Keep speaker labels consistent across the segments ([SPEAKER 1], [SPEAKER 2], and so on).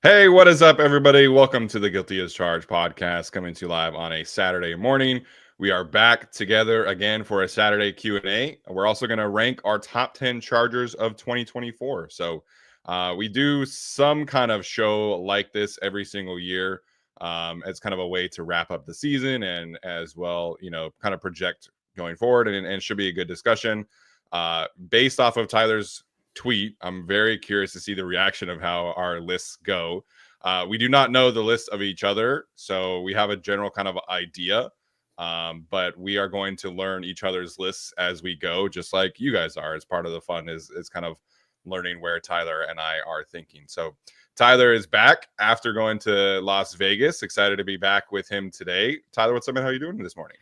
[SPEAKER 1] Hey, what is up, everybody? Welcome to the Guilty as Charged podcast, coming to you live on a Saturday morning. We are back together again for a Saturday Q&A. We're also going to rank our top 10 Chargers of 2024. So we do some kind of show like this every single year. It's kind of a way to wrap up the season and as well, kind of project going forward, and should be a good discussion. Based off of Tyler's tweet, I'm very curious to see the reaction of how our lists go. We do not know the list of each other, so we have a general kind of idea, but we are going to learn each other's lists as we go, just like you guys are. As part of the fun is kind of learning where Tyler and I are thinking. So Tyler is back after going to Las Vegas. Excited to be back with him today. Tyler, what's up, man? How are you doing this morning?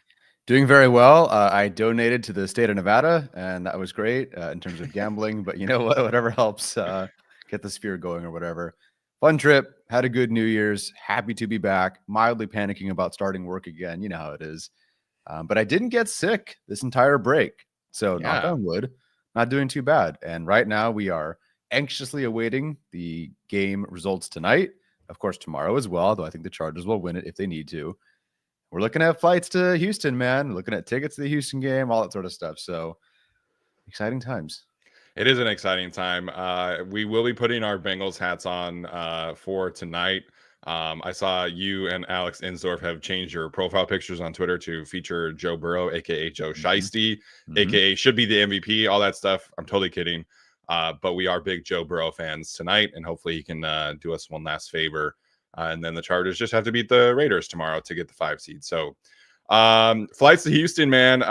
[SPEAKER 2] Doing very well. I donated to the state of Nevada, and that was great in terms of gambling. But you know what? Whatever helps get the sphere going or whatever. Fun trip. Had a good New Year's. Happy to be back. Mildly panicking about starting work again. You know how it is. But I didn't get sick this entire break. So knock on wood, not doing too bad. And right now we are anxiously awaiting the game results tonight. Of course, tomorrow as well, though I think the Chargers will win it if they need to. We're looking at flights to Houston, man. We're looking at tickets to the Houston game, all that sort of stuff. So exciting times.
[SPEAKER 1] It is an exciting time. We will be putting our Bengals hats on for tonight. I saw you and Alex Insdorf have changed your profile pictures on Twitter to feature Joe Burrow, aka Joe Shiesty, aka should be the MVP, all that stuff. I'm totally kidding. But we are big Joe Burrow fans tonight, and hopefully he can do us one last favor. And then the Chargers just have to beat the Raiders tomorrow to get the 5 seed. So flights to Houston, man,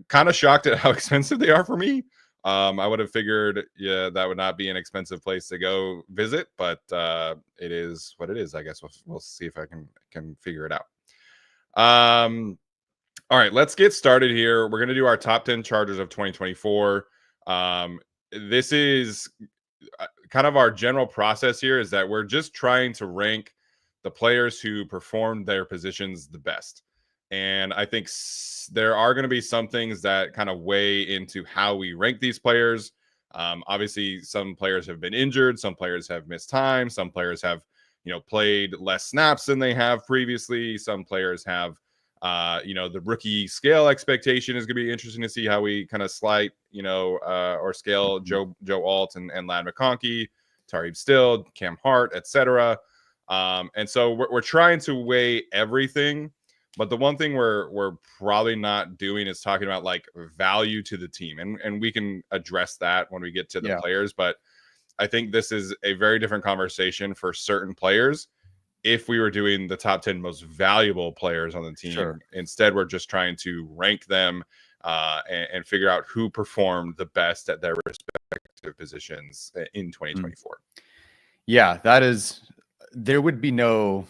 [SPEAKER 1] kind of shocked at how expensive they are for me. I would have figured, that would not be an expensive place to go visit, but it is what it is. I guess we'll see if I can figure it out. All right, let's get started here. We're going to do our top 10 Chargers of 2024. This is kind of our general process here, is that we're just trying to rank the players who performed their positions the best. And I think there are going to be some things that kind of weigh into how we rank these players. Obviously, some players have been injured. Some players have missed time. Some players have, played less snaps than they have previously. Some players have, the rookie scale expectation is going to be interesting to see how we kind of slight, or scale Joe Alt and Ladd McConkey, Tariq Still, Cam Hart, etc. And so we're trying to weigh everything. But the one thing we're probably not doing is talking about like value to the team. And we can address that when we get to the players. But I think this is a very different conversation for certain players. If we were doing the top 10 most valuable players on the team, instead, we're just trying to rank them and figure out who performed the best at their respective positions in 2024.
[SPEAKER 2] Yeah, there would be no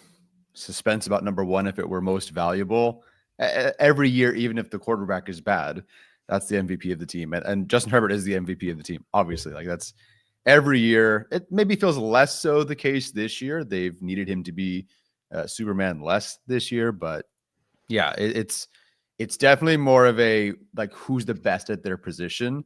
[SPEAKER 2] suspense about number one if it were most valuable. Every year, even if the quarterback is bad, that's the MVP of the team. And Justin Herbert is the MVP of the team, obviously. Like, that's every year. It maybe feels less so the case this year. They've needed him to be Superman less this year. But yeah, it's definitely more of a, like, who's the best at their position.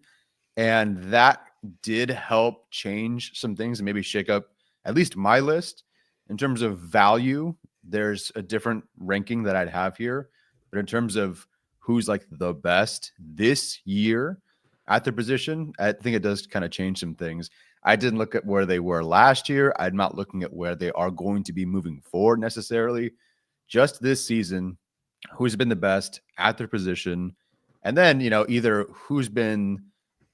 [SPEAKER 2] And that did help change some things and maybe shake up at least my list. In terms of value, there's a different ranking that I'd have here. But in terms of who's like the best this year at their position, I think it does kind of change some things. I didn't look at where they were last year. I'm not looking at where they are going to be moving forward necessarily. Just this season, who's been the best at their position. And then, either who's been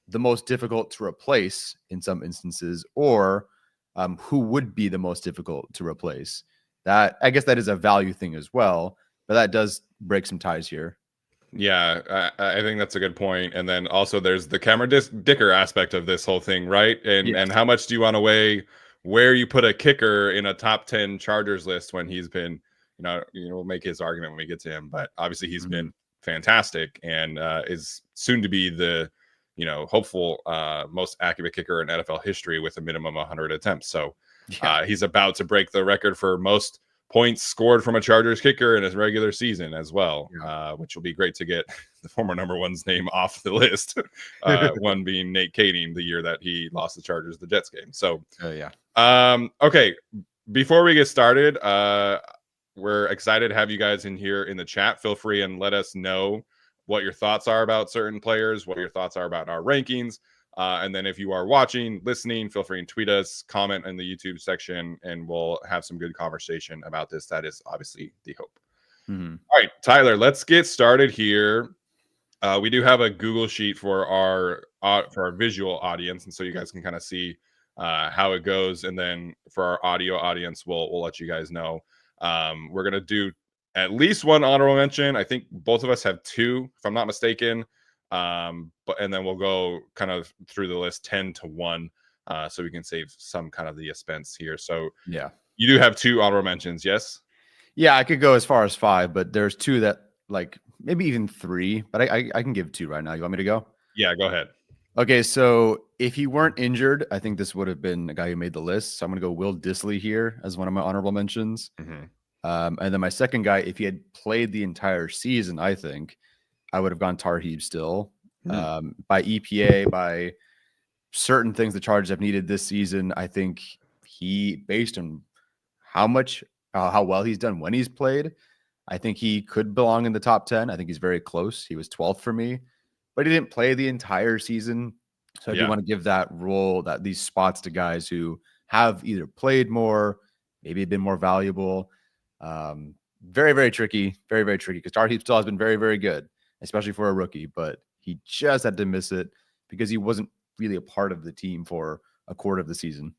[SPEAKER 2] the most difficult to replace in some instances, or who would be the most difficult to replace. That, I guess, that is a value thing as well, but that does break some ties here.
[SPEAKER 1] Yeah, I think that's a good point. And then also there's the Cameron Dicker aspect of this whole thing, right? And how much do you want to weigh where you put a kicker in a top 10 Chargers list when he's been, we'll make his argument when we get to him, but obviously he's been fantastic and is soon to be the, hopeful most accurate kicker in NFL history with a minimum 100 attempts. So he's about to break the record for most points scored from a Chargers kicker in his regular season as well, which will be great to get the former number one's name off the list. One being Nate Kading, the year that he lost the Chargers the Jets game. So, okay, before we get started, we're excited to have you guys in here in the chat. Feel free and let us know what your thoughts are about certain players, what your thoughts are about our rankings. And then if you are watching, listening, feel free and tweet us, comment in the YouTube section, and we'll have some good conversation about this. That is obviously the hope.
[SPEAKER 2] Mm-hmm.
[SPEAKER 1] All right, Tyler, let's get started here. We do have a Google sheet for our visual audience, and so you guys can kind of see how it goes. And then for our audio audience, we'll let you guys know. We're gonna do at least one honorable mention. I think both of us have two, if I'm not mistaken. And then we'll go kind of through the list 10 to 1, so we can save some kind of the expense here. So
[SPEAKER 2] Yeah,
[SPEAKER 1] you do have two honorable mentions, yes?
[SPEAKER 2] yeah, I could go as far as 5, but there's 2 that like maybe even 3, but I can give 2 right now. You want me to go?
[SPEAKER 1] Yeah, go ahead.
[SPEAKER 2] Okay, so if he weren't injured, I think this would have been a guy who made the list. So I'm going to go Will Dissly here as one of my honorable mentions.
[SPEAKER 1] Mm-hmm.
[SPEAKER 2] And then my second guy, if he had played the entire season, I think I would have gone Tarheeb still. By EPA, by certain things the Chargers have needed this season, I think he, based on how well he's done when he's played, I think he could belong in the top 10. I think he's very close. He was 12th for me, but he didn't play the entire season. So I do want to give that role, these spots to guys who have either played more, maybe been more valuable. Very, very tricky. Very, very tricky because Tarheeb still has been very, very good, especially for a rookie, but he just had to miss it because he wasn't really a part of the team for a quarter of the season.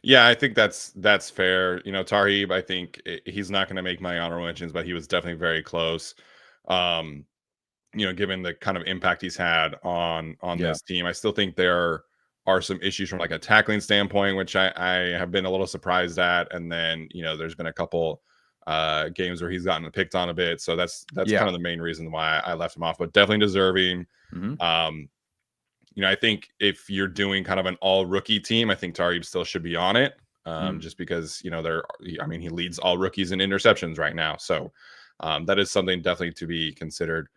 [SPEAKER 1] Yeah, I think that's fair. You know, Tarheeb, I think he's not going to make my honorable mentions, but he was definitely very close. You know, given the kind of impact he's had on this team, I still think there are some issues from like a tackling standpoint, which I have been a little surprised at. And then, you know, there's been a couple games where he's gotten picked on a bit. So that's kind of the main reason why I left him off, but definitely deserving. You know, I think if you're doing kind of an all rookie team, I think Tarheeb still should be on it. Just because, you know, he leads all rookies in interceptions right now. So that is something definitely to be considered.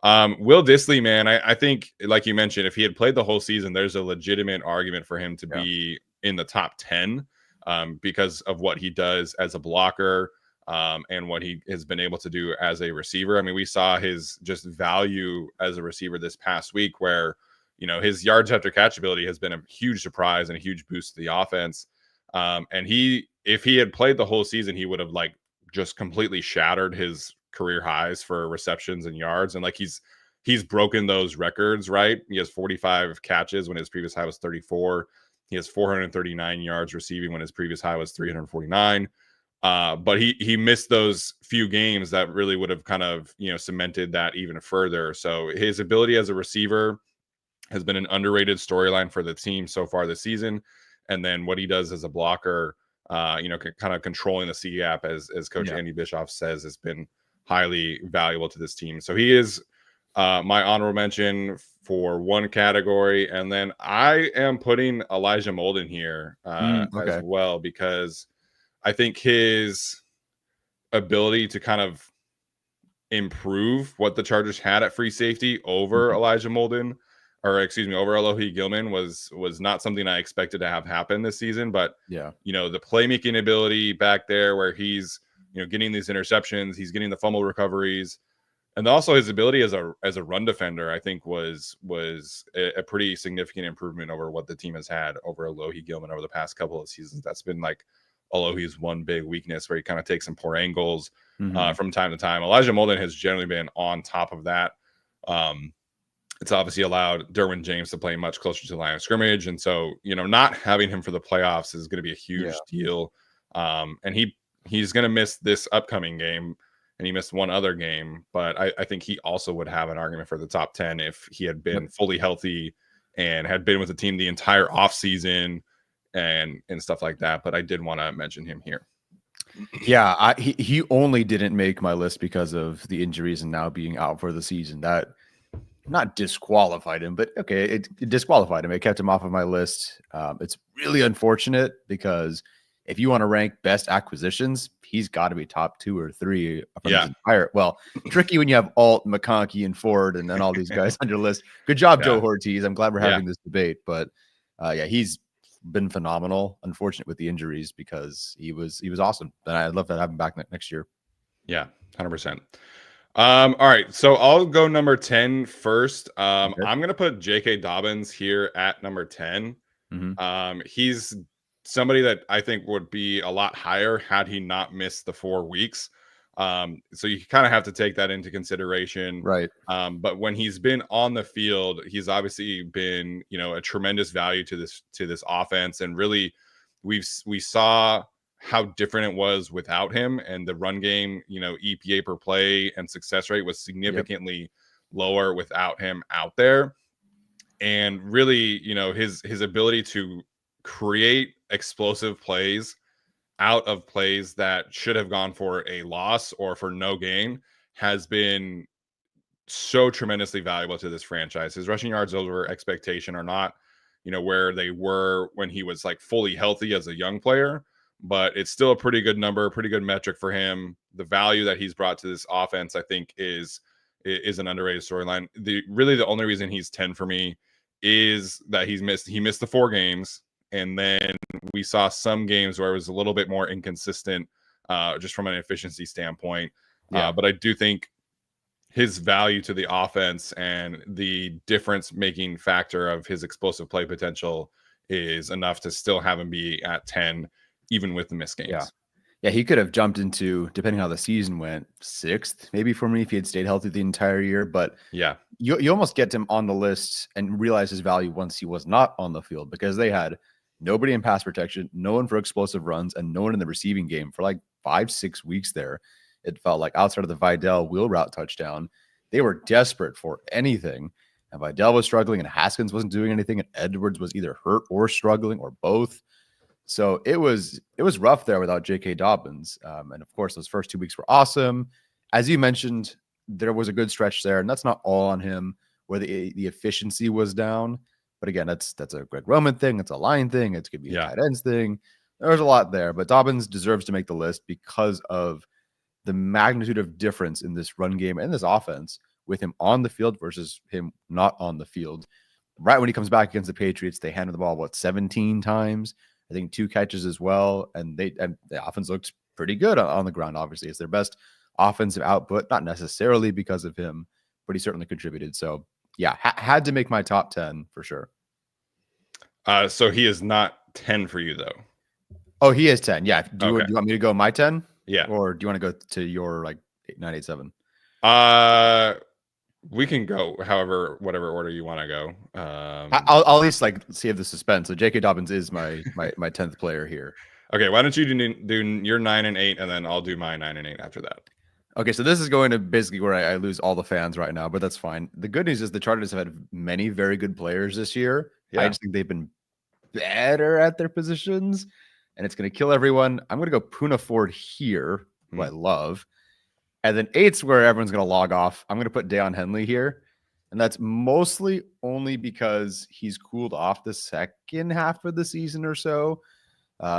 [SPEAKER 1] Will Dissly, man, I think, like you mentioned, if he had played the whole season, there's a legitimate argument for him to be in the top 10 because of what he does as a blocker and what he has been able to do as a receiver. I mean, we saw his just value as a receiver this past week where, you know, his yards after catch ability has been a huge surprise and a huge boost to the offense. And if he had played the whole season, he would have like just completely shattered his career highs for receptions and yards. And like he's broken those records, right? He has 45 catches when his previous high was 34. He has 439 yards receiving when his previous high was 349. But he missed those few games that really would have kind of, you know, cemented that even further. So his ability as a receiver has been an underrated storyline for the team so far this season. And then what he does as a blocker, you know, kind of controlling the C gap, as Coach Andy Bischoff says, has been highly valuable to this team. So he is my honorable mention for one category. And then I am putting Elijah Molden here as well, because I think his ability to kind of improve what the Chargers had at free safety over Elijah Molden, or excuse me, over Alohi Gilman was not something I expected to have happen this season. But you know, the playmaking ability back there where he's, you know, getting these interceptions, he's getting the fumble recoveries, and also his ability as a run defender, I think was a pretty significant improvement over what the team has had over Alohi Gilman over the past couple of seasons. That's been like Alohi's one big weakness, where he kind of takes some poor angles from time to time. Elijah Molden has generally been on top of that. It's obviously allowed Derwin James to play much closer to the line of scrimmage. And so, you know, not having him for the playoffs is going to be a huge deal. And he's going to miss this upcoming game, and he missed one other game. But I think he also would have an argument for the top 10 if he had been fully healthy and had been with the team the entire offseason and stuff like that. But I did want to mention him here.
[SPEAKER 2] Yeah, he only didn't make my list because of the injuries and now being out for the season. That not disqualified him, but okay, it disqualified him. It kept him off of my list. It's really unfortunate because if you want to rank best acquisitions, he's got to be top 2 or 3 from his entire. Well, tricky when you have Alt, McConkey, and Ford, and then all these guys on your list. Good job, Joe Ortiz. I'm glad we're having this debate, but he's been phenomenal. Unfortunate with the injuries because he was awesome, and I'd love to have him back next year.
[SPEAKER 1] Yeah, 100%. All right, so I'll go number 10 first.
[SPEAKER 2] Okay.
[SPEAKER 1] I'm gonna put J.K. Dobbins here at number 10. He's somebody that I think would be a lot higher had he not missed the 4 weeks. So you kind of have to take that into consideration.
[SPEAKER 2] Right.
[SPEAKER 1] But when he's been on the field, he's obviously been, a tremendous value to this offense. And really, we saw how different it was without him, and the run game, EPA per play and success rate was significantly lower without him out there. And really, his ability to create explosive plays out of plays that should have gone for a loss or for no gain has been so tremendously valuable to this franchise. His rushing yards over expectation are not, where they were when he was like fully healthy as a young player, but it's still a pretty good number, pretty good metric for him. The value that he's brought to this offense, I think, is an underrated storyline. The only reason he's 10 for me is that he missed the 4 games, and then we saw some games where it was a little bit more inconsistent, just from an efficiency standpoint. But I do think his value to the offense and the difference making factor of his explosive play potential is enough to still have him be at 10, even with the missed games.
[SPEAKER 2] Yeah, he could have jumped into, depending on how the season went, 6th maybe for me if he had stayed healthy the entire year. But
[SPEAKER 1] yeah,
[SPEAKER 2] you almost get him on the list and realize his value once he was not on the field, because they had nobody in pass protection, no one for explosive runs, and no one in the receiving game for like 5-6 weeks there. It felt like outside of the Vidal wheel route touchdown, they were desperate for anything. And Vidal was struggling, and Haskins wasn't doing anything, and Edwards was either hurt or struggling or both. So it was rough there without J.K. Dobbins. And of course, those first 2 weeks were awesome. As you mentioned, there was a good stretch there, and that's not all on him where the efficiency was down. But again, that's a Greg Roman thing. It's a line thing. It's going to be a tight ends thing. There's a lot there, but Dobbins deserves to make the list because of the magnitude of difference in this run game and this offense with him on the field versus him not on the field. Right when he comes back against the Patriots, they handed the ball, 17 times? I think 2 catches as well. And the offense looked pretty good on the ground. Obviously, it's their best offensive output, not necessarily because of him, but he certainly contributed. So yeah, had to make my top 10 for sure.
[SPEAKER 1] So he is not 10 for you though.
[SPEAKER 2] Oh, he is 10. Yeah. Do you want me to go my 10?
[SPEAKER 1] Yeah.
[SPEAKER 2] Or do you want to go to your 987?
[SPEAKER 1] We can go whatever order you want to go.
[SPEAKER 2] I'll at least save the suspense. So J.K. Dobbins is my 10th player here.
[SPEAKER 1] Okay, why don't you do your 9 and 8, and then I'll do my 9 and 8 after that.
[SPEAKER 2] Okay, so this is going to basically where I lose all the fans right now, but that's fine. The good news is the Chargers have had many very good players this year. Yeah. I just think they've been better at their positions, and it's going to kill everyone. I'm going to go Poona Ford here, who I love. And then 8's where everyone's going to log off. I'm going to put Deion Henley here. And that's mostly only because he's cooled off the second half of the season or so.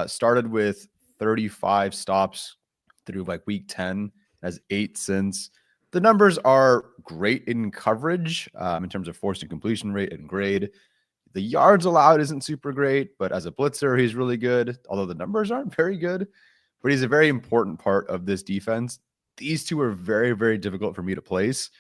[SPEAKER 2] Started with 35 stops through week 10, has 8 since. The numbers are great in coverage in terms of forced completion rate and grade. The yards allowed isn't super great, but as a blitzer, he's really good, although the numbers aren't very good. But he's a very important part of this defense. These 2 are very, very difficult for me to place.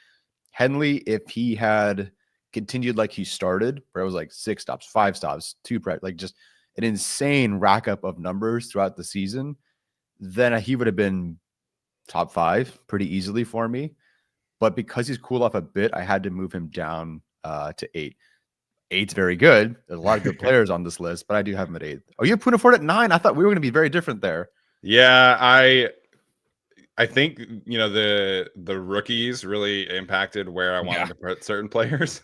[SPEAKER 2] Henley, if he had continued like he started, where it was 6 stops, 5 stops, 2 just an insane rack up of numbers throughout the season, then he would have been top 5 pretty easily for me. But because he's cooled off a bit, I had to move him down to 8. 8's very good. There's a lot of good players on this list, but I do have him at 8. Oh, you have Poona Ford at 9? I thought we were going to be very different there.
[SPEAKER 1] Yeah, I think the rookies really impacted where I wanted to put certain players,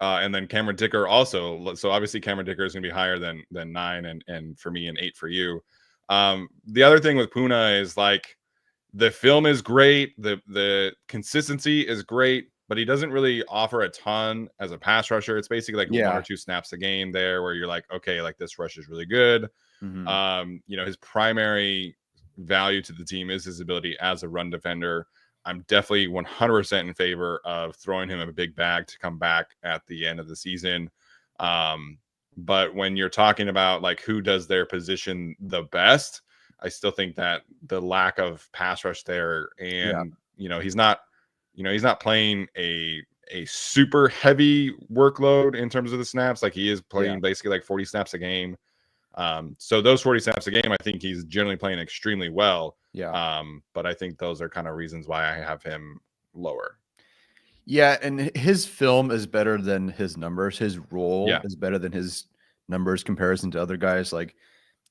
[SPEAKER 1] and then Cameron Dicker also. So obviously Cameron Dicker is going to be higher than 9, and for me, and 8 for you. The other thing with Poona is the film is great, the consistency is great, but he doesn't really offer a ton as a pass rusher. It's basically 1 or 2 snaps a game there where you're okay, this rush is really good. His primary value to the team is his ability as a run defender. I'm definitely 100% in favor of throwing him a big bag to come back at the end of the season. But when you're talking about like who does their position the best, I still think that the lack of pass rush there, and he's not, he's not playing a super heavy workload in terms of the snaps. Like he is playing basically like 40 snaps a game. So those 40 snaps a game, I think he's generally playing extremely well. But I think those are kind of reasons why I have him lower.
[SPEAKER 2] Yeah, and his film is better than his numbers. His role is better than his numbers comparison to other guys. Like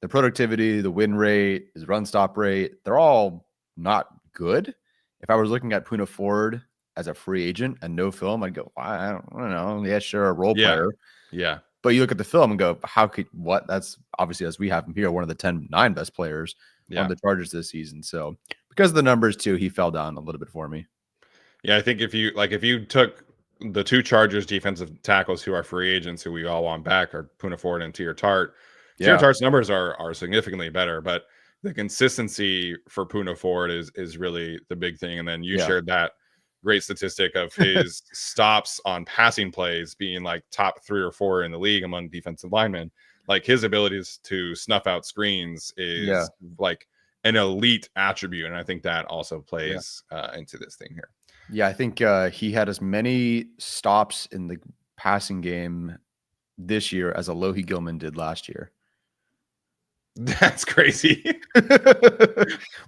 [SPEAKER 2] the productivity, the win rate, his run stop rate, they're all not good. If I was looking at Poona Ford as a free agent and no film, I'd go, I don't know. Yeah, sure, a role player.
[SPEAKER 1] Yeah.
[SPEAKER 2] But you look at the film and go, that's obviously, as we have him here, one of the 10-9 best players on the Chargers this season. So because of the numbers too, he fell down a little bit for me.
[SPEAKER 1] Yeah, I think if you took the two Chargers defensive tackles who are free agents who we all want back are Poona Ford and Teair Tart. Teair Tart's numbers are significantly better, but the consistency for Poona Ford is really the big thing. And then you shared that great statistic of his stops on passing plays being like top 3 or 4 in the league among defensive linemen. Like his abilities to snuff out screens is like an elite attribute. And I think that also plays into this thing here.
[SPEAKER 2] Yeah, I think he had as many stops in the passing game this year as Alohi Gilman did last year.
[SPEAKER 1] That's crazy.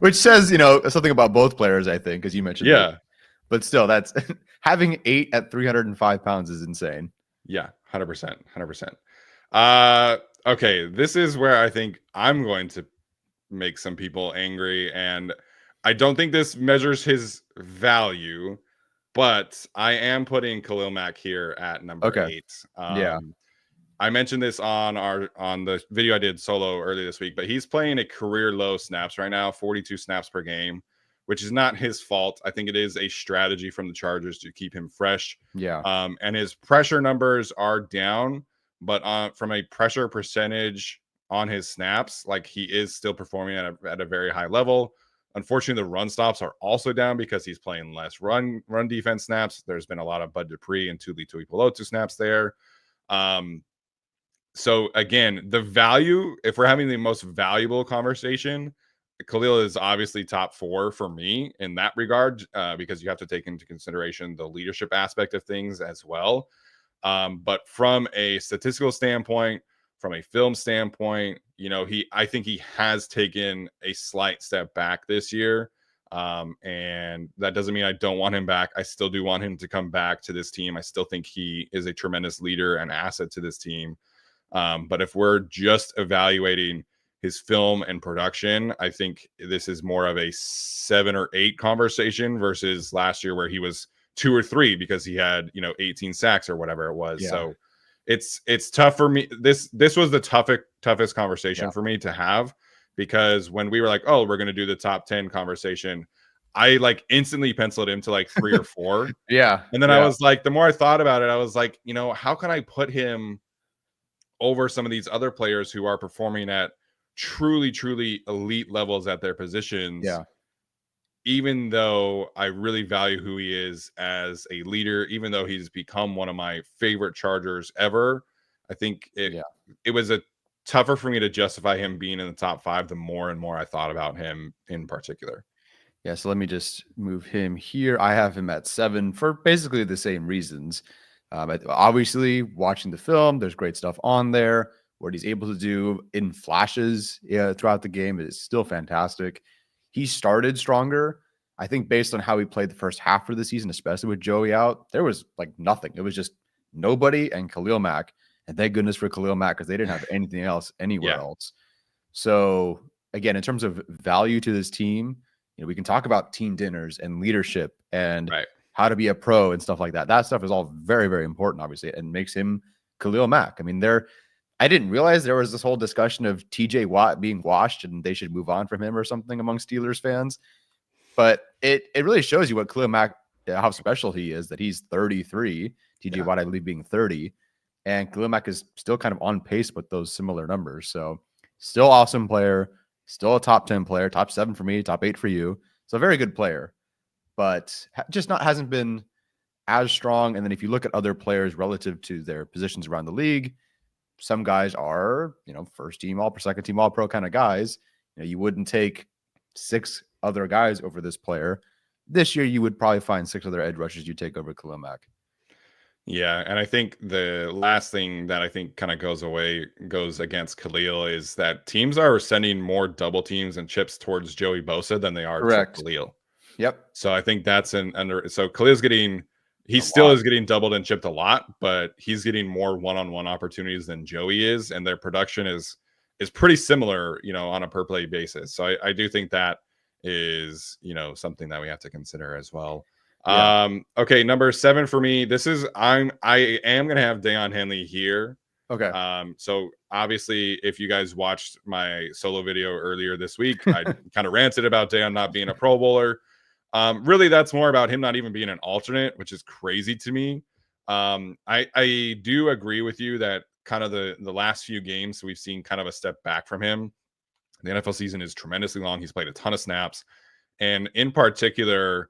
[SPEAKER 2] Which says, something about both players, I think, as you mentioned.
[SPEAKER 1] Yeah.
[SPEAKER 2] But still, that's having 8 at 305 pounds is insane.
[SPEAKER 1] Yeah, 100%. 100%. Okay, this is where I think I'm going to make some people angry, and I don't think this measures his value, but I am putting Khalil Mack here at number 8. I mentioned this on the video I did solo earlier this week, but he's playing a career low snaps right now, 42 snaps per game, which is not his fault. I think it is a strategy from the Chargers to keep him fresh. And his pressure numbers are down, but from a pressure percentage on his snaps, like he is still performing at a very high level. Unfortunately, the run stops are also down because he's playing less run defense snaps. There's been a lot of Bud Dupree and Tuli Tuipulotu snaps there. So again, the value, if we're having the most valuable conversation, Khalil is obviously top 4 for me in that regard, because you have to take into consideration the leadership aspect of things as well. But from a statistical standpoint, from a film standpoint, I think he has taken a slight step back this year. And that doesn't mean I don't want him back. I still do want him to come back to this team. I still think he is a tremendous leader and asset to this team. But if we're just evaluating his film and production, I think this is more of a 7 or 8 conversation versus last year where he was 2 or 3 because he had, 18 sacks or whatever it was. So it's tough for me. This was the toughest conversation for me to have, because when we were like, oh, we're going to do the top 10 conversation, I like instantly penciled him to like 3 or 4. And then I was like, the more I thought about it, I was like, how can I put him over some of these other players who are performing at truly elite levels at their positions? Even though I really value who he is as a leader, even though he's become one of my favorite Chargers ever, I think it was a tougher for me to justify him being in the top 5 the more and more I thought about him in particular.
[SPEAKER 2] Yeah, so let me just move him here. I have him at 7 for basically the same reasons. Obviously, watching the film, there's great stuff on there. What he's able to do in flashes throughout the game is still fantastic. He started stronger. I think based on how he played the first half of the season, especially with Joey out, there was like nothing. It was just nobody and Khalil Mack. And thank goodness for Khalil Mack, because they didn't have anything else anywhere else. So again, in terms of value to this team, we can talk about team dinners and leadership and how to be a pro and stuff like that. That stuff is all very, very important, obviously, and makes him Khalil Mack. I mean, I didn't realize there was this whole discussion of TJ Watt being washed and they should move on from him or something among Steelers fans. But it really shows you what Khalil Mack, how special he is, that he's 33, TJ Watt, I believe, being 30. And Khalil Mack is still kind of on pace with those similar numbers. So still awesome player, still a top 10 player, top 7 for me, top 8 for you. So a very good player, but just hasn't been as strong. And then if you look at other players relative to their positions around the league, some guys are, first team all pro, second team all pro kind of guys. You wouldn't take 6 other guys over this player. This year, you would probably find 6 other edge rushers you take over Khalil Mack.
[SPEAKER 1] Yeah, and I think the last thing that I think kind of goes against Khalil is that teams are sending more double teams and chips towards Joey Bosa than they are to Khalil.
[SPEAKER 2] Yep.
[SPEAKER 1] So I think that's so Khalil's he still is getting doubled and chipped a lot, but he's getting more one-on-one opportunities than Joey is, and their production is pretty similar, on a per play basis. So I do think that is, something that we have to consider as well. Yeah. Okay, number 7 for me. I am gonna have Daiyan Henley here.
[SPEAKER 2] Okay.
[SPEAKER 1] So obviously, if you guys watched my solo video earlier this week, I kind of ranted about Daiyan not being a Pro Bowler. Really, that's more about him not even being an alternate, which is crazy to me. I do agree with you that kind of the last few games we've seen kind of a step back from him. The NFL season is tremendously long. He's played a ton of snaps, and in particular,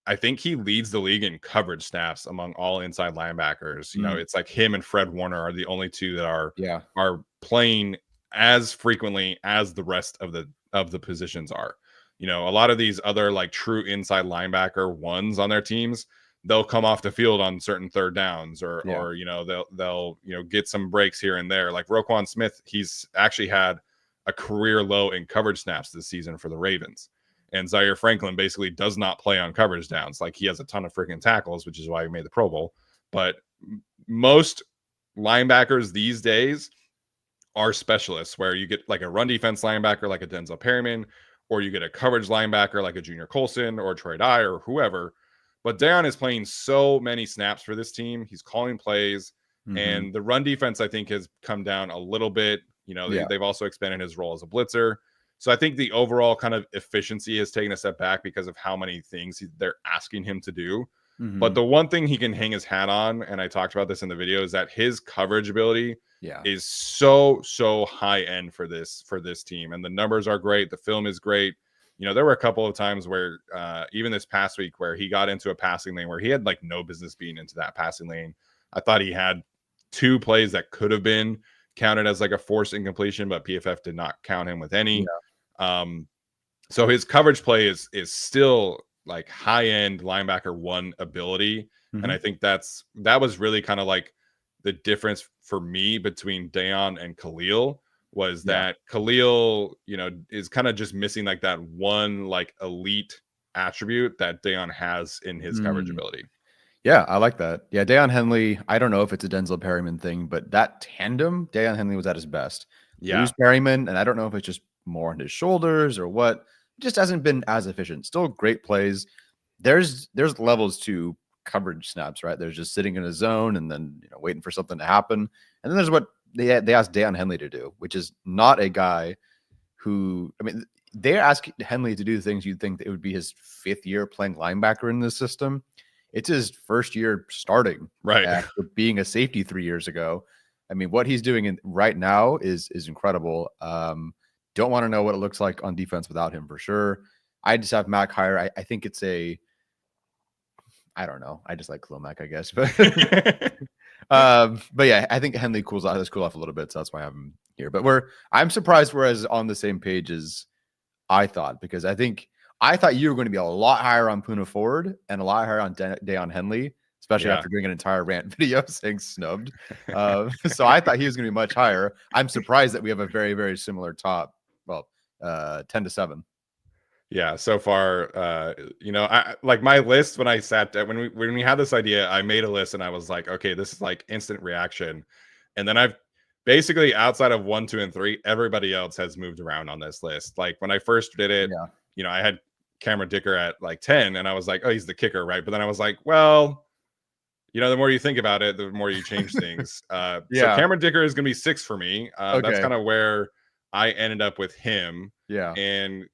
[SPEAKER 1] I think he leads the league in coverage snaps among all inside linebackers. It's like him and Fred Warner are the only two that are playing as frequently as the rest of the positions are. A lot of these other like true inside linebacker ones on their teams, they'll come off the field on certain third downs or they'll get some breaks here and there. Like Roquan Smith, he's actually had a career low in coverage snaps this season for the Ravens. And Zaire Franklin basically does not play on coverage downs. Like he has a ton of freaking tackles, which is why he made the Pro Bowl. But most linebackers these days are specialists, where you get like a run defense linebacker like a Denzel Perryman, or you get a coverage linebacker like a Junior Colson or Troy Dye or whoever. But Daiyan is playing so many snaps for this team. He's calling plays. And the run defense, I think, has come down a little bit. They've also expanded his role as a blitzer. So I think the overall kind of efficiency has taken a step back because of how many things they're asking him to do. But the one thing he can hang his hat on, and I talked about this in the video, is that his coverage ability is so high end for this team. And the numbers are great. The film is great. There were a couple of times where even this past week where he got into a passing lane where he had like no business being into that passing lane. I thought he had 2 plays that could have been counted as like a forced incompletion, but PFF did not count him with any. So his coverage play is still like high end linebacker 1 ability. And I think that was really kind of like the difference for me between Daiyan and Khalil, was that Khalil, is kind of just missing like that one like elite attribute that Daiyan has in his coverage ability.
[SPEAKER 2] Yeah, I like that. Yeah, Daiyan Henley, I don't know if it's a Denzel Perryman thing, but that tandem, Daiyan Henley was at his best.
[SPEAKER 1] Yeah.
[SPEAKER 2] Lose Perryman, and I don't know if it's just more on his shoulders or what. It just hasn't been as efficient. Still great plays. There's levels to coverage snaps, right? There's just sitting in a zone and then waiting for something to happen. And then there's what they asked Daiyan Henley to do, which is not a guy who, they ask Henley to do things you'd think that it would be his 5th year playing linebacker in this system. It's his first year starting,
[SPEAKER 1] right?
[SPEAKER 2] After being a safety 3 years ago. What he's doing right now is incredible. Don't want to know what it looks like on defense without him for sure. I just have Mack higher. I think it's I don't know. I just like Khalil Mack, I guess. But but yeah, I think Henley cools off a little bit, so that's why I have him here. But I'm surprised we're as on the same page as I thought, because I thought you were going to be a lot higher on Poona Ford and a lot higher on Daiyan Henley, especially after doing an entire rant video saying snubbed. So I thought he was going to be much higher. I'm surprised that we have a very, very similar top. Well, 10-7.
[SPEAKER 1] Yeah, so far, I like my list when I sat down, when we had this idea, I made a list and I was like, okay, this is like instant reaction. And then I've basically, outside of 1, 2, and 3, everybody else has moved around on this list. Like when I first did it, I had Cameron Dicker at like 10 and I was like, oh, he's the kicker, right? But then I was like, well, the more you think about it, the more you change things. So Cameron Dicker is going to be 6 for me. That's kind of where I ended up with him.
[SPEAKER 2] Yeah.
[SPEAKER 1] And,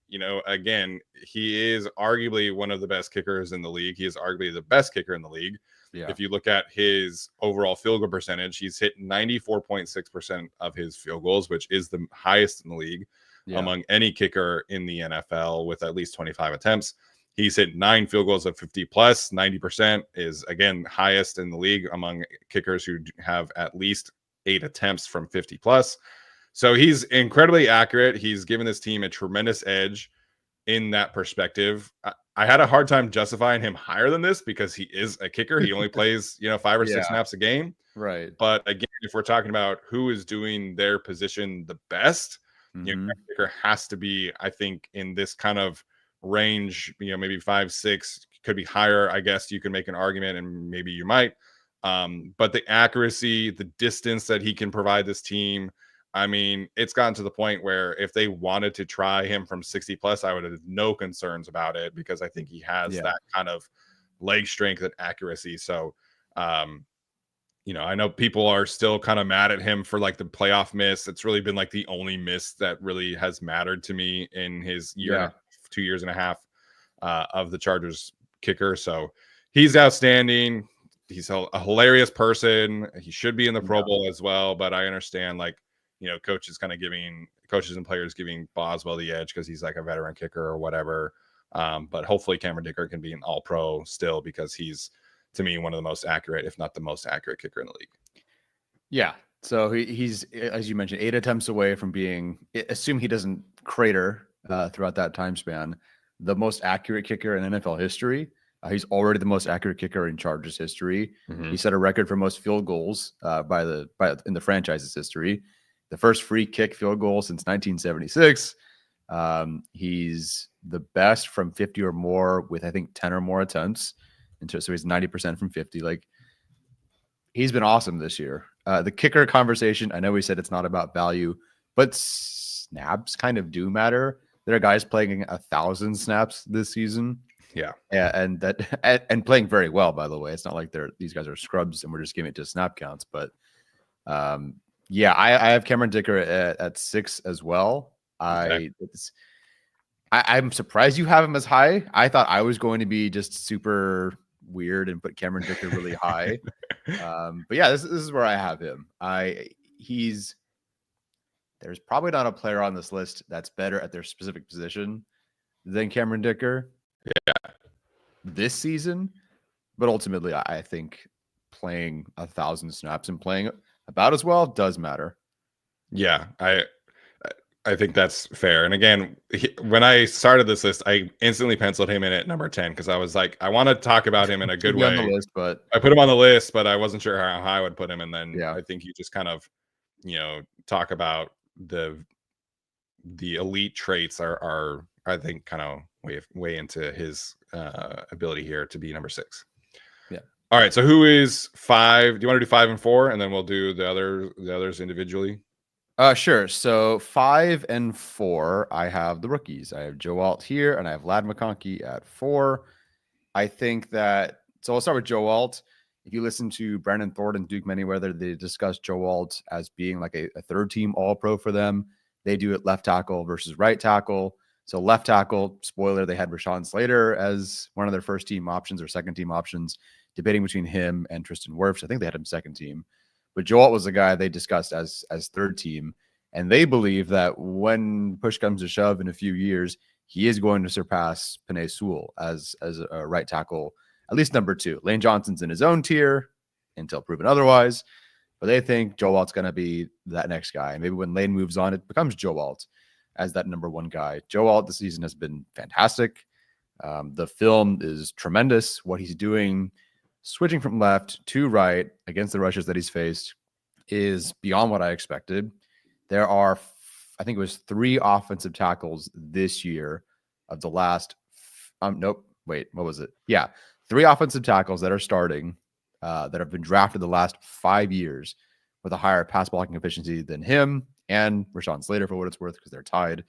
[SPEAKER 1] again, he is arguably one of the best kickers in the league. He is arguably the best kicker in the league.
[SPEAKER 2] Yeah.
[SPEAKER 1] If you look at his overall field goal percentage, he's hit 94.6% of his field goals, which is the highest in the league among any kicker in the NFL with at least 25 attempts. He's hit 9 field goals of 50 plus. 90% is, again, highest in the league among kickers who have at least 8 attempts from 50 plus. So he's incredibly accurate. He's given this team a tremendous edge in that perspective. I had a hard time justifying him higher than this because he is a kicker. He only plays, 5 or 6 snaps a game.
[SPEAKER 2] Right.
[SPEAKER 1] But again, if we're talking about who is doing their position the best, kicker has to be, I think, in this kind of range, maybe 5'6", could be higher. I guess you can make an argument, and maybe you might. But the accuracy, the distance that he can provide this team, I mean, it's gotten to the point where if they wanted to try him from 60 plus, I would have no concerns about it because I think he has that kind of leg strength and accuracy. So, I know people are still kind of mad at him for like the playoff miss. It's really been like the only miss that really has mattered to me in his 2 years and a half of the Chargers kicker. So he's outstanding. He's a hilarious person. He should be in the Pro Bowl as well, but I understand coaches and players giving Boswell the edge because he's like a veteran kicker or whatever. But hopefully Cameron Dicker can be an all-pro still because he's, to me, one of the most accurate, if not the most accurate kicker in the league.
[SPEAKER 2] Yeah. So he's, as you mentioned, 8 attempts away from being, assume he doesn't crater throughout that time span, the most accurate kicker in NFL history. He's already the most accurate kicker in Chargers history. He set a record for most field goals in the franchise's history. The first free kick field goal since 1976. He's the best from 50 or more with, I think, 10 or more attempts. So he's 90% from 50. Like, he's been awesome this year. The kicker conversation, I know we said it's not about value, but snaps kind of do matter. There are guys playing 1,000 snaps this season.
[SPEAKER 1] Yeah,
[SPEAKER 2] and playing very well, by the way. It's not like these guys are scrubs and we're just giving it to snap counts. But I have Cameron Dicker at 6 as well.
[SPEAKER 1] Okay.
[SPEAKER 2] I'm surprised you have him as high. I thought I was going to be just super weird and put Cameron Dicker really high. But yeah, this is where I have him. There's probably not a player on this list that's better at their specific position than Cameron Dicker.
[SPEAKER 1] Yeah.
[SPEAKER 2] This season, but ultimately, I think playing 1,000 snaps and playing about as well does matter.
[SPEAKER 1] Yeah, I think that's fair. And again, when I started this list, I instantly penciled him in at number 10 because I was like, I want to talk about him in a good way.
[SPEAKER 2] On the list, but
[SPEAKER 1] I put him on the list, but I wasn't sure how high I would put him. And then I think you just kind of, talk about the elite traits are I think kind of way into his ability here to be number 6.
[SPEAKER 2] Yeah.
[SPEAKER 1] All right. So who is 5? Do you want to do 5 and 4, and then we'll do the others individually?
[SPEAKER 2] Sure. So 5 and 4, I have the rookies. I have Joe Alt here, and I have Ladd McConkey at 4. I think that, so I'll start with Joe Alt. If you listen to Brandon Thornton and Duke Manyweather, they discuss Joe Alt as being like a third-team All-Pro for them. They do it left tackle versus right tackle. So left tackle, spoiler, they had Rashawn Slater as one of their first-team options or second-team options, debating between him and Tristan Wirfs. I think they had him second team. But Joe Alt was the guy they discussed as third team. And they believe that when push comes to shove in a few years, he is going to surpass Penei Sewell as a right tackle, at least number 2. Lane Johnson's in his own tier until proven otherwise. But they think Joe Alt's going to be that next guy. Maybe when Lane moves on, it becomes Joe Alt as that number 1 guy. Joe Alt this season has been fantastic. The film is tremendous. What he's doing, switching from left to right against the rushes that he's faced, is beyond what I expected. There are, I think it was 3 offensive tackles this year of the last, nope, wait, what was it? Yeah, 3 offensive tackles that are starting that have been drafted the last 5 years with a higher pass blocking efficiency than him and Rashawn Slater, for what it's worth, because they're tied.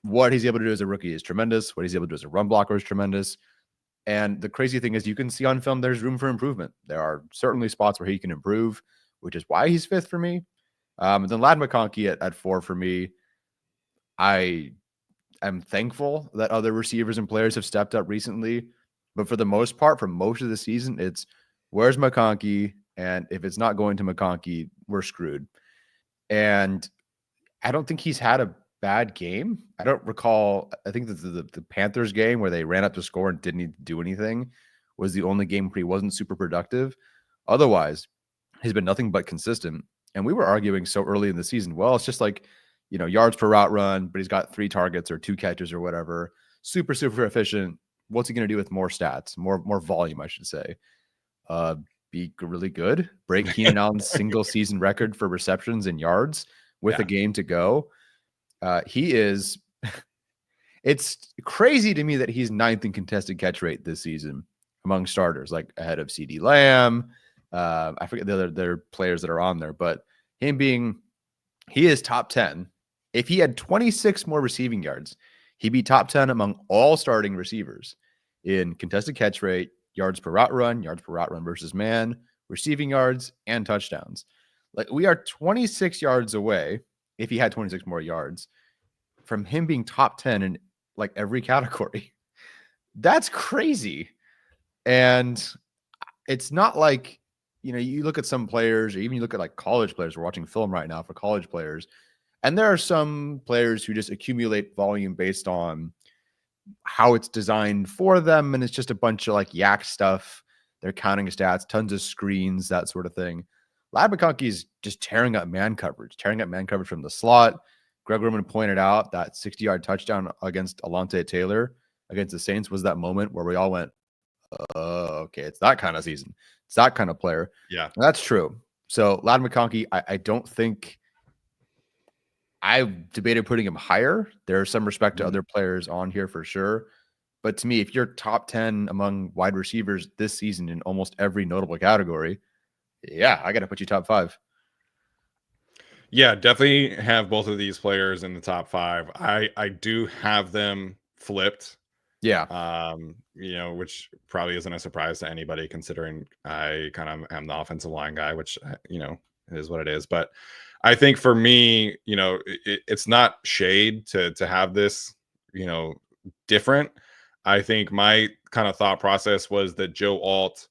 [SPEAKER 2] What he's able to do as a rookie is tremendous. What he's able to do as a run blocker is tremendous. And the crazy thing is you can see on film there's room for improvement. There are certainly spots where he can improve, which is why he's 5th for me. And then Ladd McConkey at 4 for me. I am thankful that other receivers and players have stepped up recently. But for the most part, for most of the season, it's where's McConkey? And if it's not going to McConkey, we're screwed. And I don't think he's had a bad game. I don't recall. I think that the Panthers game where they ran up to score and didn't need to do anything was the only game where he wasn't super productive. Otherwise, he's been nothing but consistent. And we were arguing so early in the season, well, it's just like, yards per route run, but he's got 3 targets or 2 catches or whatever. Super, super efficient. What's he going to do with more stats, more volume, I should say? Be really good. Break Keenan Allen's single season record for receptions and yards with a game to go. He is. It's crazy to me that he's 9th in contested catch rate this season among starters, like ahead of CeeDee Lamb. I forget the other players that are on there, but he is top 10. If he had 26 more receiving yards, he'd be top 10 among all starting receivers in contested catch rate, yards per route run versus man, receiving yards, and touchdowns. Like, we are 26 yards away, if he had 26 more yards, from him being top 10 in like every category. That's crazy. And it's not like, you look at some players, or even you look at like college players. We're watching film right now for college players. And there are some players who just accumulate volume based on how it's designed for them. And it's just a bunch of like yak stuff. They're counting stats, tons of screens, that sort of thing. Ladd McConkey is just tearing up man coverage from the slot. Greg Roman pointed out that 60-yard touchdown against Alontae Taylor against the Saints was that moment where we all went, okay, it's that kind of season. It's that kind of player.
[SPEAKER 1] Yeah,
[SPEAKER 2] and that's true. So Ladd McConkey, I don't think I've debated putting him higher. There's some respect to other players on here for sure. But to me, if you're top 10 among wide receivers this season in almost every notable category, yeah, I got to put you top 5.
[SPEAKER 1] Yeah, definitely have both of these players in the top 5. I do have them flipped.
[SPEAKER 2] Yeah.
[SPEAKER 1] Which probably isn't a surprise to anybody considering I kind of am the offensive line guy, which, it is what it is. But I think for me, it's not shade to have this, different. I think my kind of thought process was that Joe Alt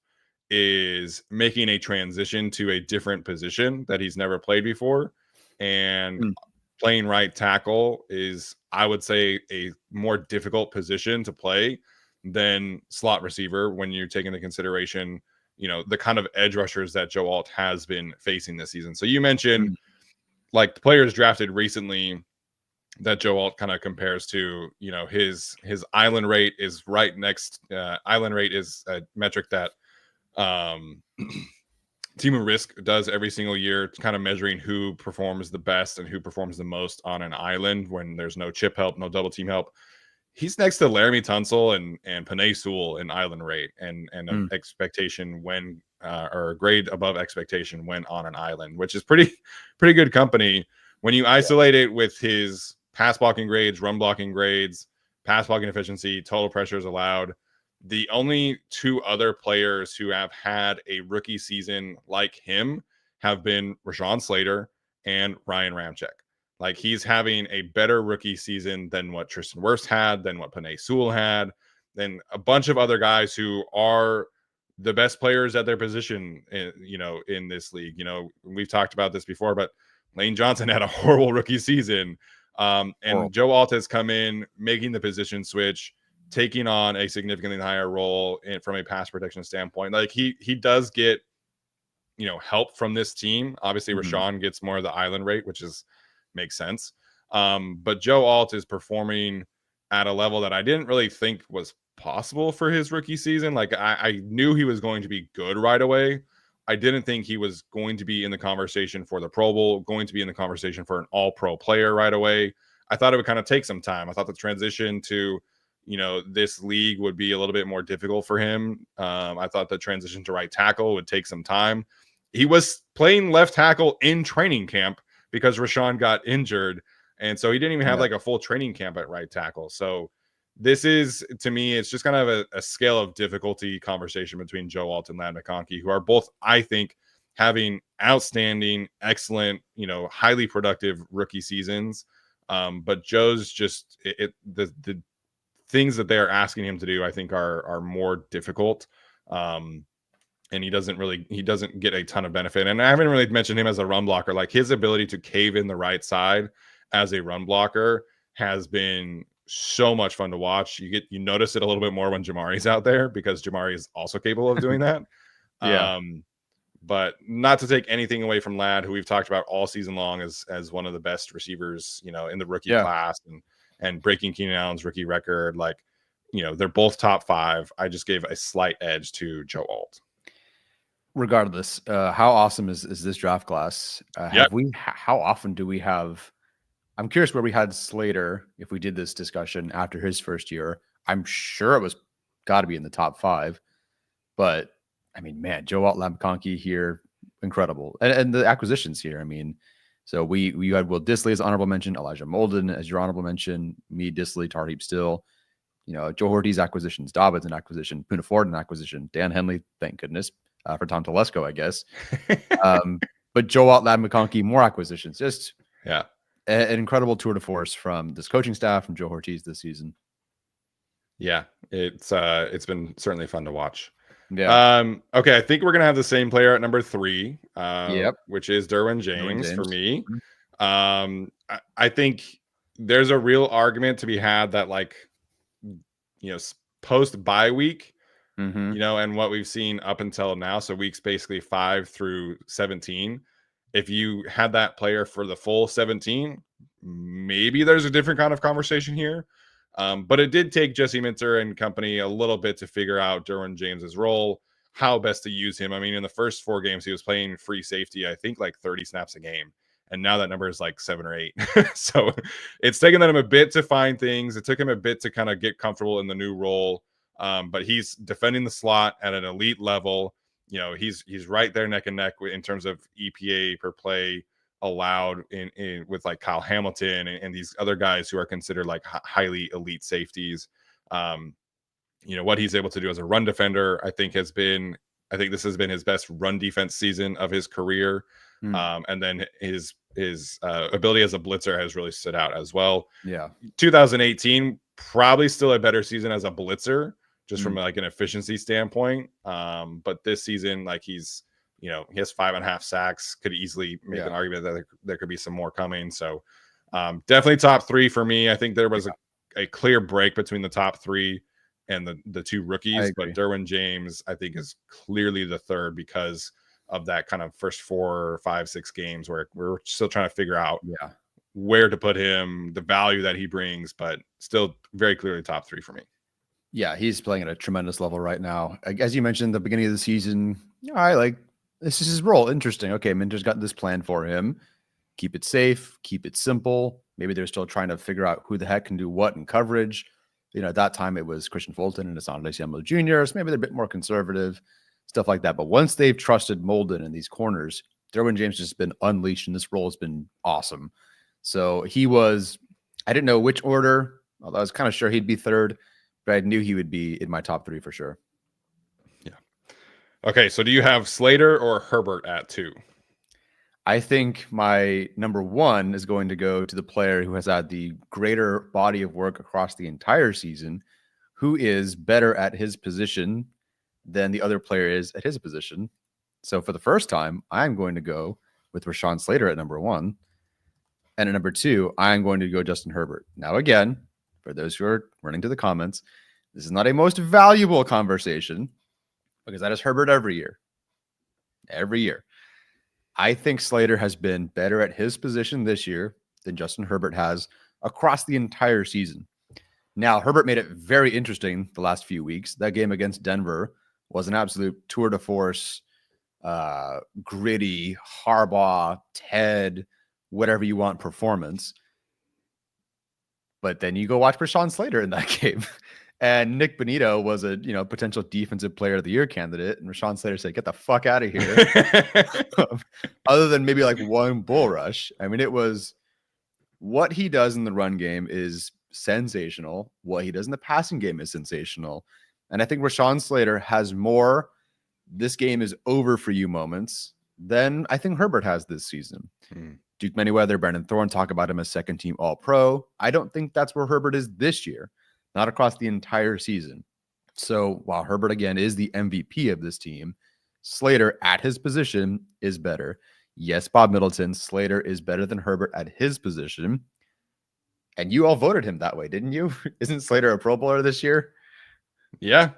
[SPEAKER 1] is making a transition to a different position that he's never played before. And playing right tackle is, I would say, a more difficult position to play than slot receiver when you're taking into consideration, the kind of edge rushers that Joe Alt has been facing this season. So you mentioned like the players drafted recently that Joe Alt kind of compares to, his island rate is right next. Island rate is a metric that Team of Risk does every single year, kind of measuring who performs the best and who performs the most on an island when there's no chip help, no double team help. He's next to Laramie Tunsil and Penei Sewell in island rate and an expectation when or a grade above expectation when on an island, which is pretty good company when you isolate it with his pass blocking grades, run blocking grades, pass blocking efficiency, total pressures allowed. The only 2 other players who have had a rookie season like him have been Rashawn Slater and Ryan Ramczyk. Like, he's having a better rookie season than what Tristan Wirfs had, than what Penei Sewell had, than a bunch of other guys who are the best players at their position, in this league. We've talked about this before, but Lane Johnson had a horrible rookie season. And Joe Alt has come in, making the position switch, taking on a significantly higher role from a pass protection standpoint. Like, he does get, help from this team. Obviously, Rashawn gets more of the island rate, which makes sense. But Joe Alt is performing at a level that I didn't really think was possible for his rookie season. Like, I knew he was going to be good right away. I didn't think he was going to be in the conversation for the Pro Bowl, going to be in the conversation for an all-pro player right away. I thought it would kind of take some time. I thought the transition to this league would be a little bit more difficult for him. I thought the transition to right tackle would take some time. He was playing left tackle in training camp because Rashawn got injured. And so he didn't even have like a full training camp at right tackle. So this is, to me, it's just kind of a scale of difficulty conversation between Joe Alt and Ladd McConkey, who are both, I think, having outstanding, excellent, highly productive rookie seasons. But Joe's just the things that they're asking him to do, I think, are more difficult. And he doesn't get a ton of benefit. And I haven't really mentioned him as a run blocker. Like, his ability to cave in the right side as a run blocker has been so much fun to watch. You notice it a little bit more when Jamari's out there, because Jamari is also capable of doing that. but not to take anything away from Ladd, who we've talked about all season long as one of the best receivers, in the rookie class and breaking Keenan Allen's rookie record. Like, they're both top 5. I just gave a slight edge to Joe Alt.
[SPEAKER 2] Regardless, how awesome is this draft class? How often do we have? I'm curious where we had Slater if we did this discussion after his first year. I'm sure it was got to be in the top 5, but I mean, man, Joe Alt, Ladd McConkey here, incredible, and the acquisitions here. I mean, so we had Will Dissly as honorable mention, Elijah Molden as your honorable mention, me, Dissly, Tarheeb Still, Joe Horty's acquisitions, Dobbins an acquisition, Poona Ford an acquisition, Dan Henley, thank goodness for Tom Telesco, I guess. But Joe Alt, Ladd McConkey, more acquisitions, just
[SPEAKER 1] an
[SPEAKER 2] incredible tour de force from this coaching staff, from Joe Hortiz this season.
[SPEAKER 1] Yeah, it's been certainly fun to watch.
[SPEAKER 2] Yeah.
[SPEAKER 1] Okay, I think we're gonna have the same player at number 3,
[SPEAKER 2] Yep.
[SPEAKER 1] which is Derwin James for me. I think there's a real argument to be had that, like, post bye week, and what we've seen up until now, so weeks basically 5 through 17. If you had that player for the full 17, maybe there's a different kind of conversation here. But it did take Jesse Minter and company a little bit to figure out Derwin James's role, how best to use him. I mean, in the first 4 games, he was playing free safety, I think like 30 snaps a game. And now that number is like 7 or 8. So it's taken them a bit to find things. It took him a bit to kind of get comfortable in the new role. But he's defending the slot at an elite level. He's right there neck and neck in terms of EPA per play allowed in with like Kyle Hamilton and these other guys who are considered like highly elite safeties. What he's able to do as a run defender, I think this has been his best run defense season of his career. And then his ability as a blitzer has really stood out as well.
[SPEAKER 2] Yeah.
[SPEAKER 1] 2018, probably still a better season as a blitzer, just from like an efficiency standpoint. But this season, like he has 5.5 sacks, could easily make an argument that there could be some more coming. So definitely top 3 for me. I think there was a clear break between the top 3 and the 2 rookies, but Derwin James, I think, is clearly the 3rd because of that kind of first 4, 5, 6 games where we're still trying to figure out where to put him, the value that he brings, but still very clearly top 3 for me.
[SPEAKER 2] Yeah, he's playing at a tremendous level right now. As you mentioned, the beginning of the season, this is his role. Interesting. Okay, Minter's got this plan for him. Keep it safe, keep it simple. Maybe they're still trying to figure out who the heck can do what in coverage. At that time it was Christian Fulton and Hassan Adesiambo Jr. So maybe they're a bit more conservative, stuff like that. But once they've trusted Molden in these corners, Derwin James has been unleashed, and this role has been awesome. So I didn't know which order, although I was kind of sure he'd be 3rd, but I knew he would be in my top 3 for sure.
[SPEAKER 1] Yeah. Okay, so do you have Slater or Herbert at 2?
[SPEAKER 2] I think my number 1 is going to go to the player who has had the greater body of work across the entire season, who is better at his position than the other player is at his position. So for the first time, I'm going to go with Rashawn Slater at number 1. And at number 2, I'm going to go Justin Herbert. Now, again, for those who are running to the comments, this is not a most valuable conversation because that is Herbert every year. Every year. I think Slater has been better at his position this year than Justin Herbert has across the entire season. Now, Herbert made it very interesting the last few weeks. That game against Denver was an absolute tour de force, gritty, Harbaugh, Ted, whatever you want performance. But then you go watch Rashawn Slater in that game. And Nick Bonito was a potential defensive player of the year candidate. And Rashawn Slater said, get the fuck out of here. Other than maybe like one bull rush. I mean, it was what he does in the run game is sensational. What he does in the passing game is sensational. And I think Rashawn Slater has more this game is over for you moments than I think Herbert has this season. Duke Manyweather, Brandon Thorne talk about him as second team All-Pro. I don't think that's where Herbert is this year. Not across the entire season. So while Herbert, again, is the MVP of this team, Slater at his position is better. Yes, Bob Middleton, Slater is better than Herbert at his position. And you all voted him that way, didn't you? Isn't Slater a Pro Bowler this year?
[SPEAKER 1] Yeah.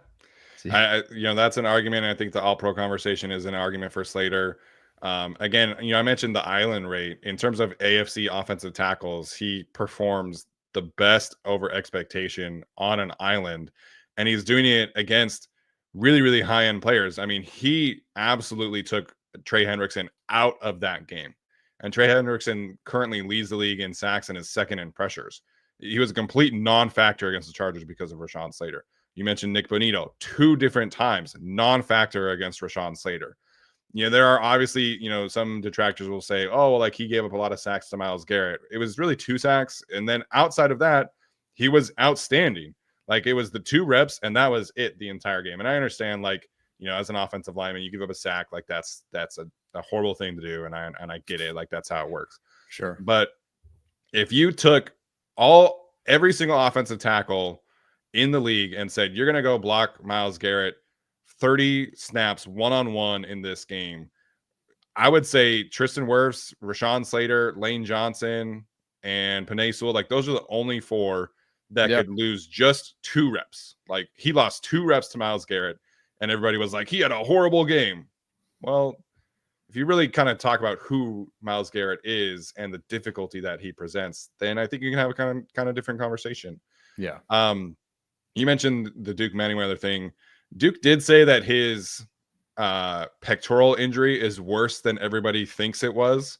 [SPEAKER 1] That's an argument. I think the All Pro conversation is an argument for Slater. Again, I mentioned the island rate in terms of AFC offensive tackles. He performs the best over expectation on an island, and he's doing it against really, really high end players. I mean, he absolutely took Trey Hendrickson out of that game, and Trey Hendrickson currently leads the league in sacks and is second in pressures. He was a complete non-factor against the Chargers because of Rashawn Slater. You mentioned Nick Bonito 2 different times, non-factor against Rashawn Slater. There are obviously, some detractors will say, oh, well, like he gave up a lot of sacks to Myles Garrett. It was really 2 sacks. And then outside of that, he was outstanding. Like it was the 2 reps and that was it the entire game. And I understand, like, as an offensive lineman, you give up a sack, like that's a horrible thing to do. And I get it. Like that's how it works.
[SPEAKER 2] Sure.
[SPEAKER 1] But if you took every single offensive tackle in the league and said, you're going to go block Myles Garrett 30 snaps one-on-one in this game, I would say Tristan Wirfs, Rashawn Slater, Lane Johnson, and Penei Sewell, like those are the only 4 that could lose just 2 reps. Like he lost 2 reps to Myles Garrett, and everybody was like, he had a horrible game. Well, if you really kind of talk about who Myles Garrett is and the difficulty that he presents, then I think you can have a kind of different conversation.
[SPEAKER 2] Yeah.
[SPEAKER 1] You mentioned the Duke Manyweather thing. Duke did say that his pectoral injury is worse than everybody thinks it was,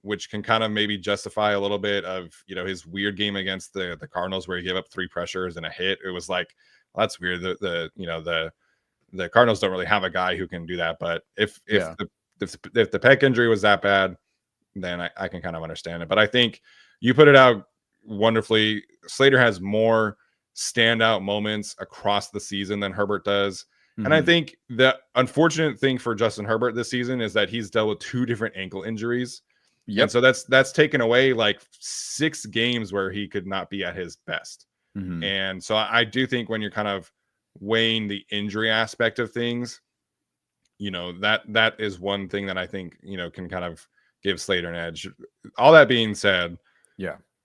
[SPEAKER 1] which can kind of maybe justify a little bit of his weird game against the Cardinals where he gave up 3 pressures and a hit. It was like, well, that's weird. The Cardinals don't really have a guy who can do that. But if the pec injury was that bad, then I can kind of understand it. But I think you put it out wonderfully. Slater has more standout moments across the season than Herbert does. Mm-hmm. And I think the unfortunate thing for Justin Herbert this season is that he's dealt with 2 different ankle injuries. Yep. And so that's taken away like 6 games where he could not be at his best. Mm-hmm. And so I do think when you're kind of weighing the injury aspect of things, that is one thing that I think, can kind of give Slater an edge. All that being said,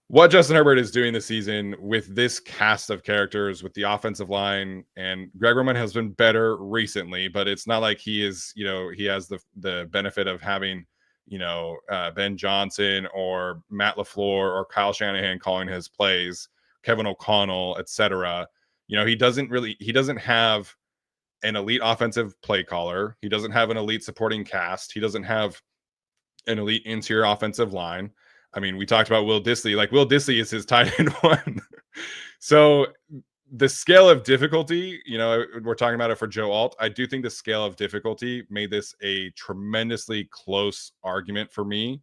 [SPEAKER 1] what Justin Herbert is doing this season with this cast of characters, with the offensive line, and Greg Roman has been better recently, but it's not like he is, he has the benefit of having, Ben Johnson or Matt LaFleur or Kyle Shanahan calling his plays, Kevin O'Connell, etc. He doesn't have an elite offensive play caller. He doesn't have an elite supporting cast. He doesn't have an elite interior offensive line. I mean, we talked about Will Dissly. Like Will Dissly is his tight end 1. So the scale of difficulty, we're talking about it for Joe Alt. I do think the scale of difficulty made this a tremendously close argument for me,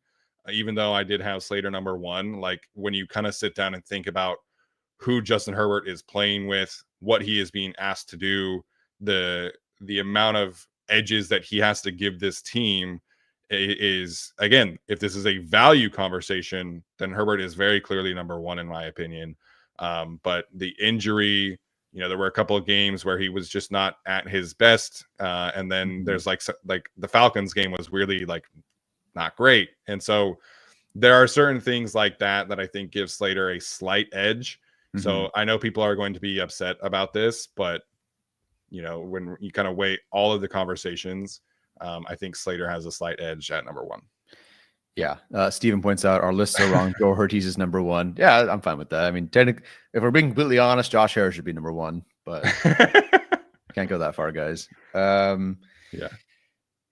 [SPEAKER 1] even though I did have Slater number 1. Like when you kind of sit down and think about who Justin Herbert is playing with, what he is being asked to do, the amount of edges that he has to give this team is, again, if this is a value conversation, then Herbert is very clearly number 1 in my opinion. But the injury, there were a couple of games where he was just not at his best, and then there's like the Falcons game was really like not great, and so there are certain things like that I think give Slater a slight edge. So I know people are going to be upset about this, but when you kind of weigh all of the conversations, I think Slater has a slight edge at number 1.
[SPEAKER 2] Yeah. Steven points out our lists are wrong. Joe Ortiz is number 1. Yeah, I'm fine with that. I mean, if we're being completely honest, Josh Harris should be number 1, but can't go that far, guys.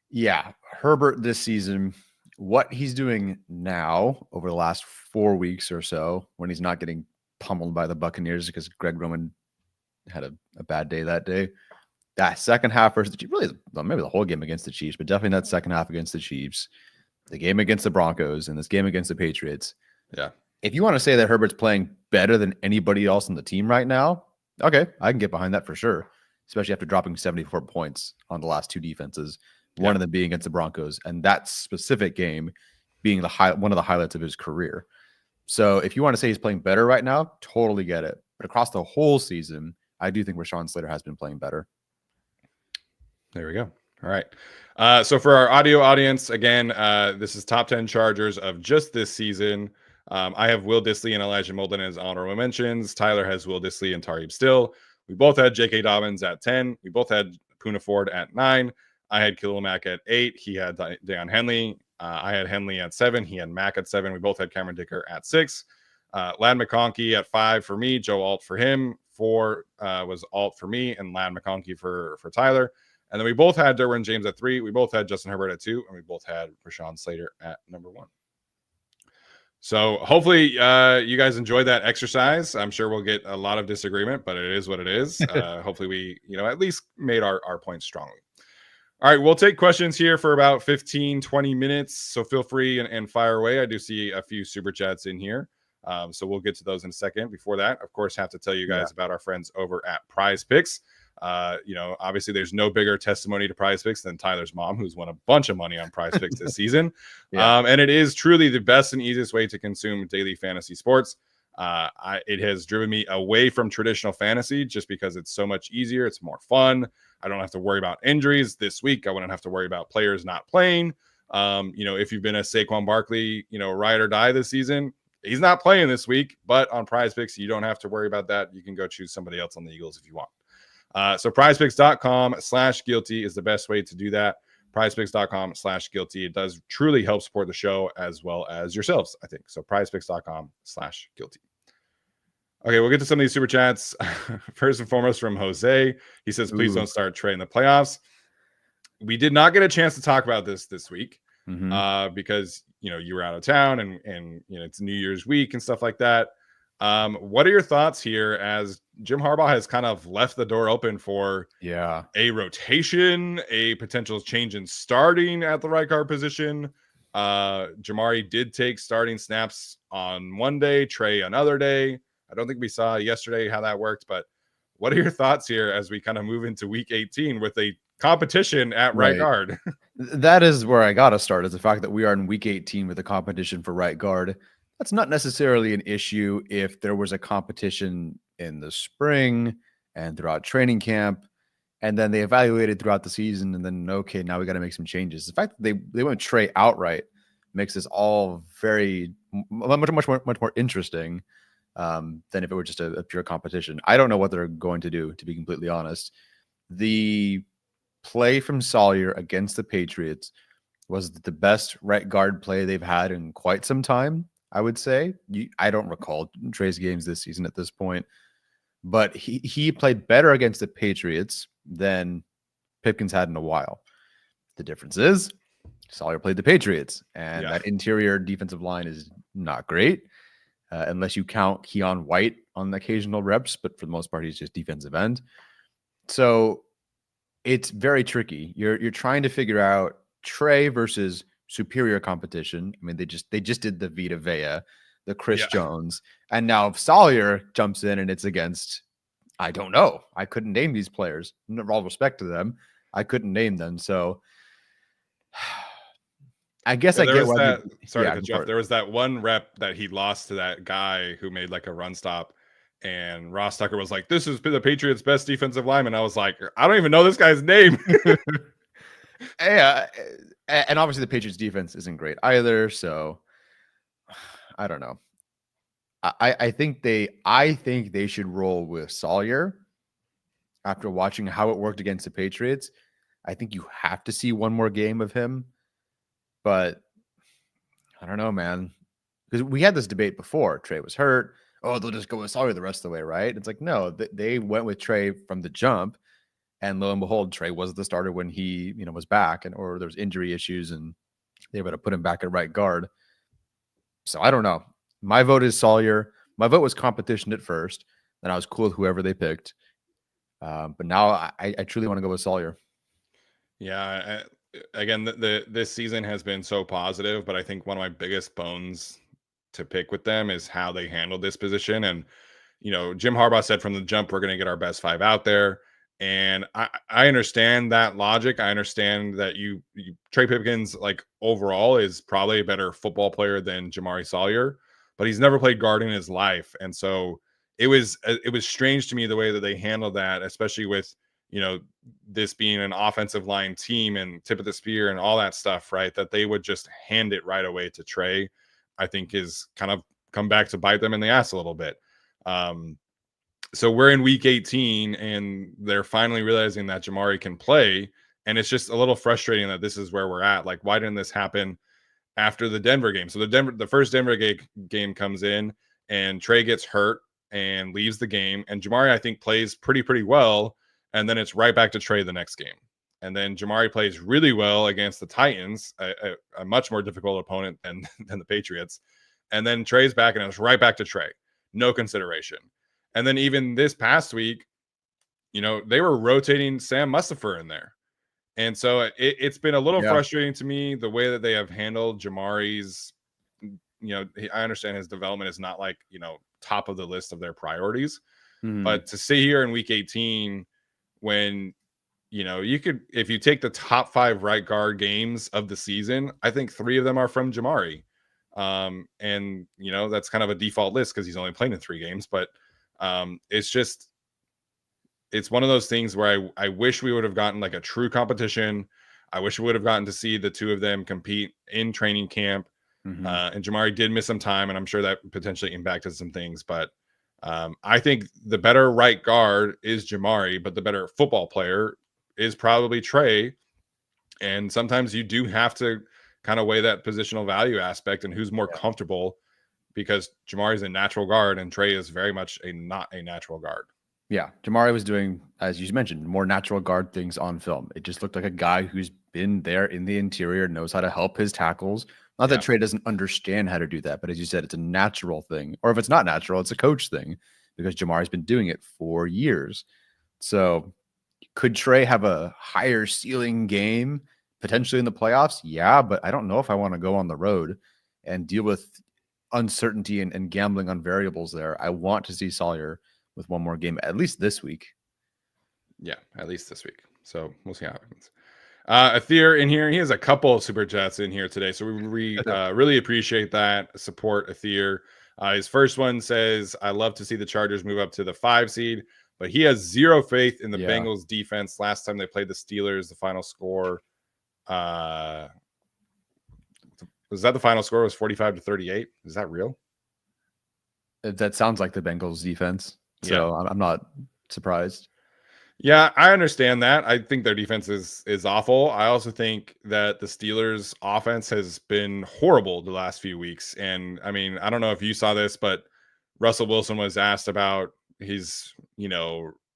[SPEAKER 2] Yeah. Herbert this season, what he's doing now over the last 4 weeks or so, when he's not getting pummeled by the Buccaneers because Greg Roman had a bad day that day. That second half versus the Chiefs, really, maybe the whole game against the Chiefs, but definitely that second half against the Chiefs, the game against the Broncos, and this game against the Patriots.
[SPEAKER 1] Yeah.
[SPEAKER 2] If you want to say that Herbert's playing better than anybody else on the team right now, okay, I can get behind that for sure, especially after dropping 74 points on the last 2 defenses, one of them being against the Broncos, and that specific game being one of the highlights of his career. So if you want to say he's playing better right now, totally get it. But across the whole season, I do think Rashawn Slater has been playing better.
[SPEAKER 1] There we go. All right. So for our audio audience, again, this is top 10 Chargers of just this season. I have Will Dissly and Elijah Molden as honorable mentions. Tyler has Will Dissly and Tarib Still. We both had J.K. Dobbins at 10. We both had Poona Ford at 9. I had Khalil Mack at 8. He had Deion Henley. I had Henley at 7. He had Mack at 7. We both had Cameron Dicker at 6. Ladd McConkey at 5 for me. Joe Alt for him. 4 was Alt for me, and Ladd McConkey for Tyler. And then we both had Derwin James at 3. We both had Justin Herbert at 2, and we both had Rashawn Slater at number 1. So hopefully you guys enjoyed that exercise. I'm sure we'll get a lot of disagreement, but it is what it is. Hopefully we, at least made our points strongly. All right, we'll take questions here for about 15, 20 minutes. So feel free and fire away. I do see a few super chats in here. So we'll get to those in a second. Before that, of course, have to tell you guys about our friends over at Prize Picks. Obviously there's no bigger testimony to Prize Picks than Tyler's mom, who's won a bunch of money on Prize Picks this season. And it is truly the best and easiest way to consume daily fantasy sports. It has driven me away from traditional fantasy just because it's so much easier. It's more fun. I don't have to worry about injuries this week. I wouldn't have to worry about players not playing. If you've been a Saquon Barkley, ride or die this season, he's not playing this week, but on Prize Picks, you don't have to worry about that. You can go choose somebody else on the Eagles if you want. So prizepicks.com/guilty is the best way to do that. Prizepicks.com/guilty. It does truly help support the show as well as yourselves, I think. So prizepicks.com/guilty. Okay, we'll get to some of these super chats. First and foremost from Jose. He says, please don't start Trey in the playoffs. We did not get a chance to talk about this week because, you were out of town and it's New Year's week and stuff like that. What are your thoughts here as Jim Harbaugh has kind of left the door open for a rotation, a potential change in starting at the right guard position? Jamari did take starting snaps on one day, Trey another day. I don't think we saw yesterday how that worked, but what are your thoughts here as we kind of move into week 18 with a competition at right guard?
[SPEAKER 2] That is where I got to start, is the fact that we are in week 18 with a competition for right guard. That's not necessarily an issue if there was a competition in the spring and throughout training camp, and then they evaluated throughout the season, and then, okay, now we got to make some changes. The fact that they went Trey outright makes this all very much more interesting than if it were just a pure competition. I don't know what they're going to do, to be completely honest. The play from Salyer against the Patriots was the best right guard play they've had in quite some time, I would say. I don't recall Trey's games this season at this point, but he played better against the Patriots than Pipkins had in a while. The difference is Salyer played the Patriots, and that interior defensive line is not great. Unless you count Keon White on the occasional reps, but for the most part, he's just defensive end. So it's very tricky. You're trying to figure out Trey versus superior competition. I mean, they just did the Vita Vea, the Chris Jones, and now if Salyer jumps in and it's against, I don't know. I couldn't name these players. All respect to them, I couldn't name them. So I guess I get why.
[SPEAKER 1] There was that one rep that he lost to that guy who made like a run stop, and Ross Tucker was like, "This is the Patriots' best defensive lineman." I was like, "I don't even know this guy's name."
[SPEAKER 2] Yeah, and obviously the Patriots' defense isn't great either. So I don't know. I think they should roll with Salyer after watching how it worked against the Patriots. I think you have to see one more game of him. But I don't know, man, because we had this debate before. Trey was hurt. Oh, they'll just go with Salyer the rest of the way, right? It's like, no, they went with Trey from the jump, and lo and behold, Trey was the starter when he, was back, or there was injury issues, and they were to put him back at right guard. So I don't know. My vote is Salyer. My vote was competition at first, then I was cool with whoever they picked. But now I truly want to go with Salyer.
[SPEAKER 1] Yeah. Again, this season has been so positive, but I think one of my biggest bones to pick with them is how they handled this position. And, Jim Harbaugh said from the jump, we're going to get our best 5 out there. And I understand that logic. I understand that Trey Pipkins, like, overall is probably a better football player than Jamari Salyer, but he's never played guard in his life. And so it was strange to me the way that they handled that, especially with, this being an offensive line team and tip of the spear and all that stuff, right? That they would just hand it right away to Trey, I think is kind of come back to bite them in the ass a little bit. So we're in week 18 and they're finally realizing that Jamari can play. And it's just a little frustrating that this is where we're at. Like, why didn't this happen after the Denver game? So the first Denver game comes in and Trey gets hurt and leaves the game. And Jamari, I think, plays pretty well. And then it's right back to Trey the next game. And then Jamari plays really well against the Titans, a much more difficult opponent than the Patriots. And then Trey's back and it's right back to Trey. No consideration. And then even this past week, they were rotating Sam Mustipher in there. And so it's been a little frustrating to me the way that they have handled Jamari's, I understand his development is not like, top of the list of their priorities. But to sit here in week 18 when, you could, if you take the top 5 right guard games of the season, I think 3 of them are from Jamari. And, that's kind of a default list because he's only playing in 3 games. But it's one of those things where I wish we would have gotten like a true competition. I wish we would have gotten to see the 2 of them compete in training camp. And Jamari did miss some time, and I'm sure that potentially impacted some things. But I think the better right guard is Jamari, but the better football player is probably Trey. And sometimes you do have to kind of weigh that positional value aspect and who's more comfortable, because Jamari is a natural guard and Trey is very much not a natural guard.
[SPEAKER 2] Yeah, Jamari was doing, as you mentioned, more natural guard things on film. It just looked like a guy who's been there in the interior, knows how to help his tackles. Not that Trey doesn't understand how to do that, but as you said, it's a natural thing. Or if it's not natural, it's a coach thing, because Jamari's been doing it for years. So could Trey have a higher ceiling game potentially in the playoffs? Yeah, but I don't know if I want to go on the road and deal with uncertainty and gambling on variables there. I want to see Sawyer with one more game, at least this week.
[SPEAKER 1] Yeah, at least this week. So we'll see how it happens. Athir in here, he has a couple of super chats in here today, so we really appreciate that support, Athir. His first one says, I love to see the Chargers move up to the 5 seed, but he has zero faith in the Bengals defense. Last time they played the Steelers, the final score was that the final score was 45-38? Is that real?
[SPEAKER 2] That sounds like the Bengals defense. So I'm not surprised.
[SPEAKER 1] Yeah, I understand that. I think their defense is awful. I also think that the Steelers' offense has been horrible the last few weeks. And I mean, I don't know if you saw this, but Russell Wilson was asked about his,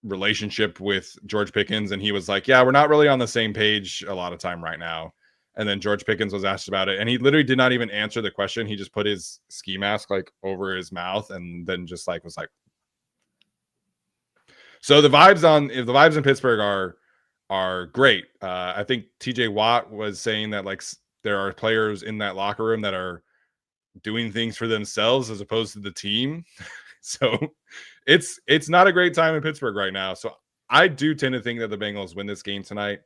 [SPEAKER 1] relationship with George Pickens, and he was like, "Yeah, we're not really on the same page a lot of time right now." And then George Pickens was asked about it, and he literally did not even answer the question. He just put his ski mask like over his mouth, and then just like was like. So the vibes in Pittsburgh are great. I think TJ Watt was saying that like there are players in that locker room that are doing things for themselves as opposed to the team. So it's not a great time in Pittsburgh right now. So I do tend to think that the Bengals win this game tonight,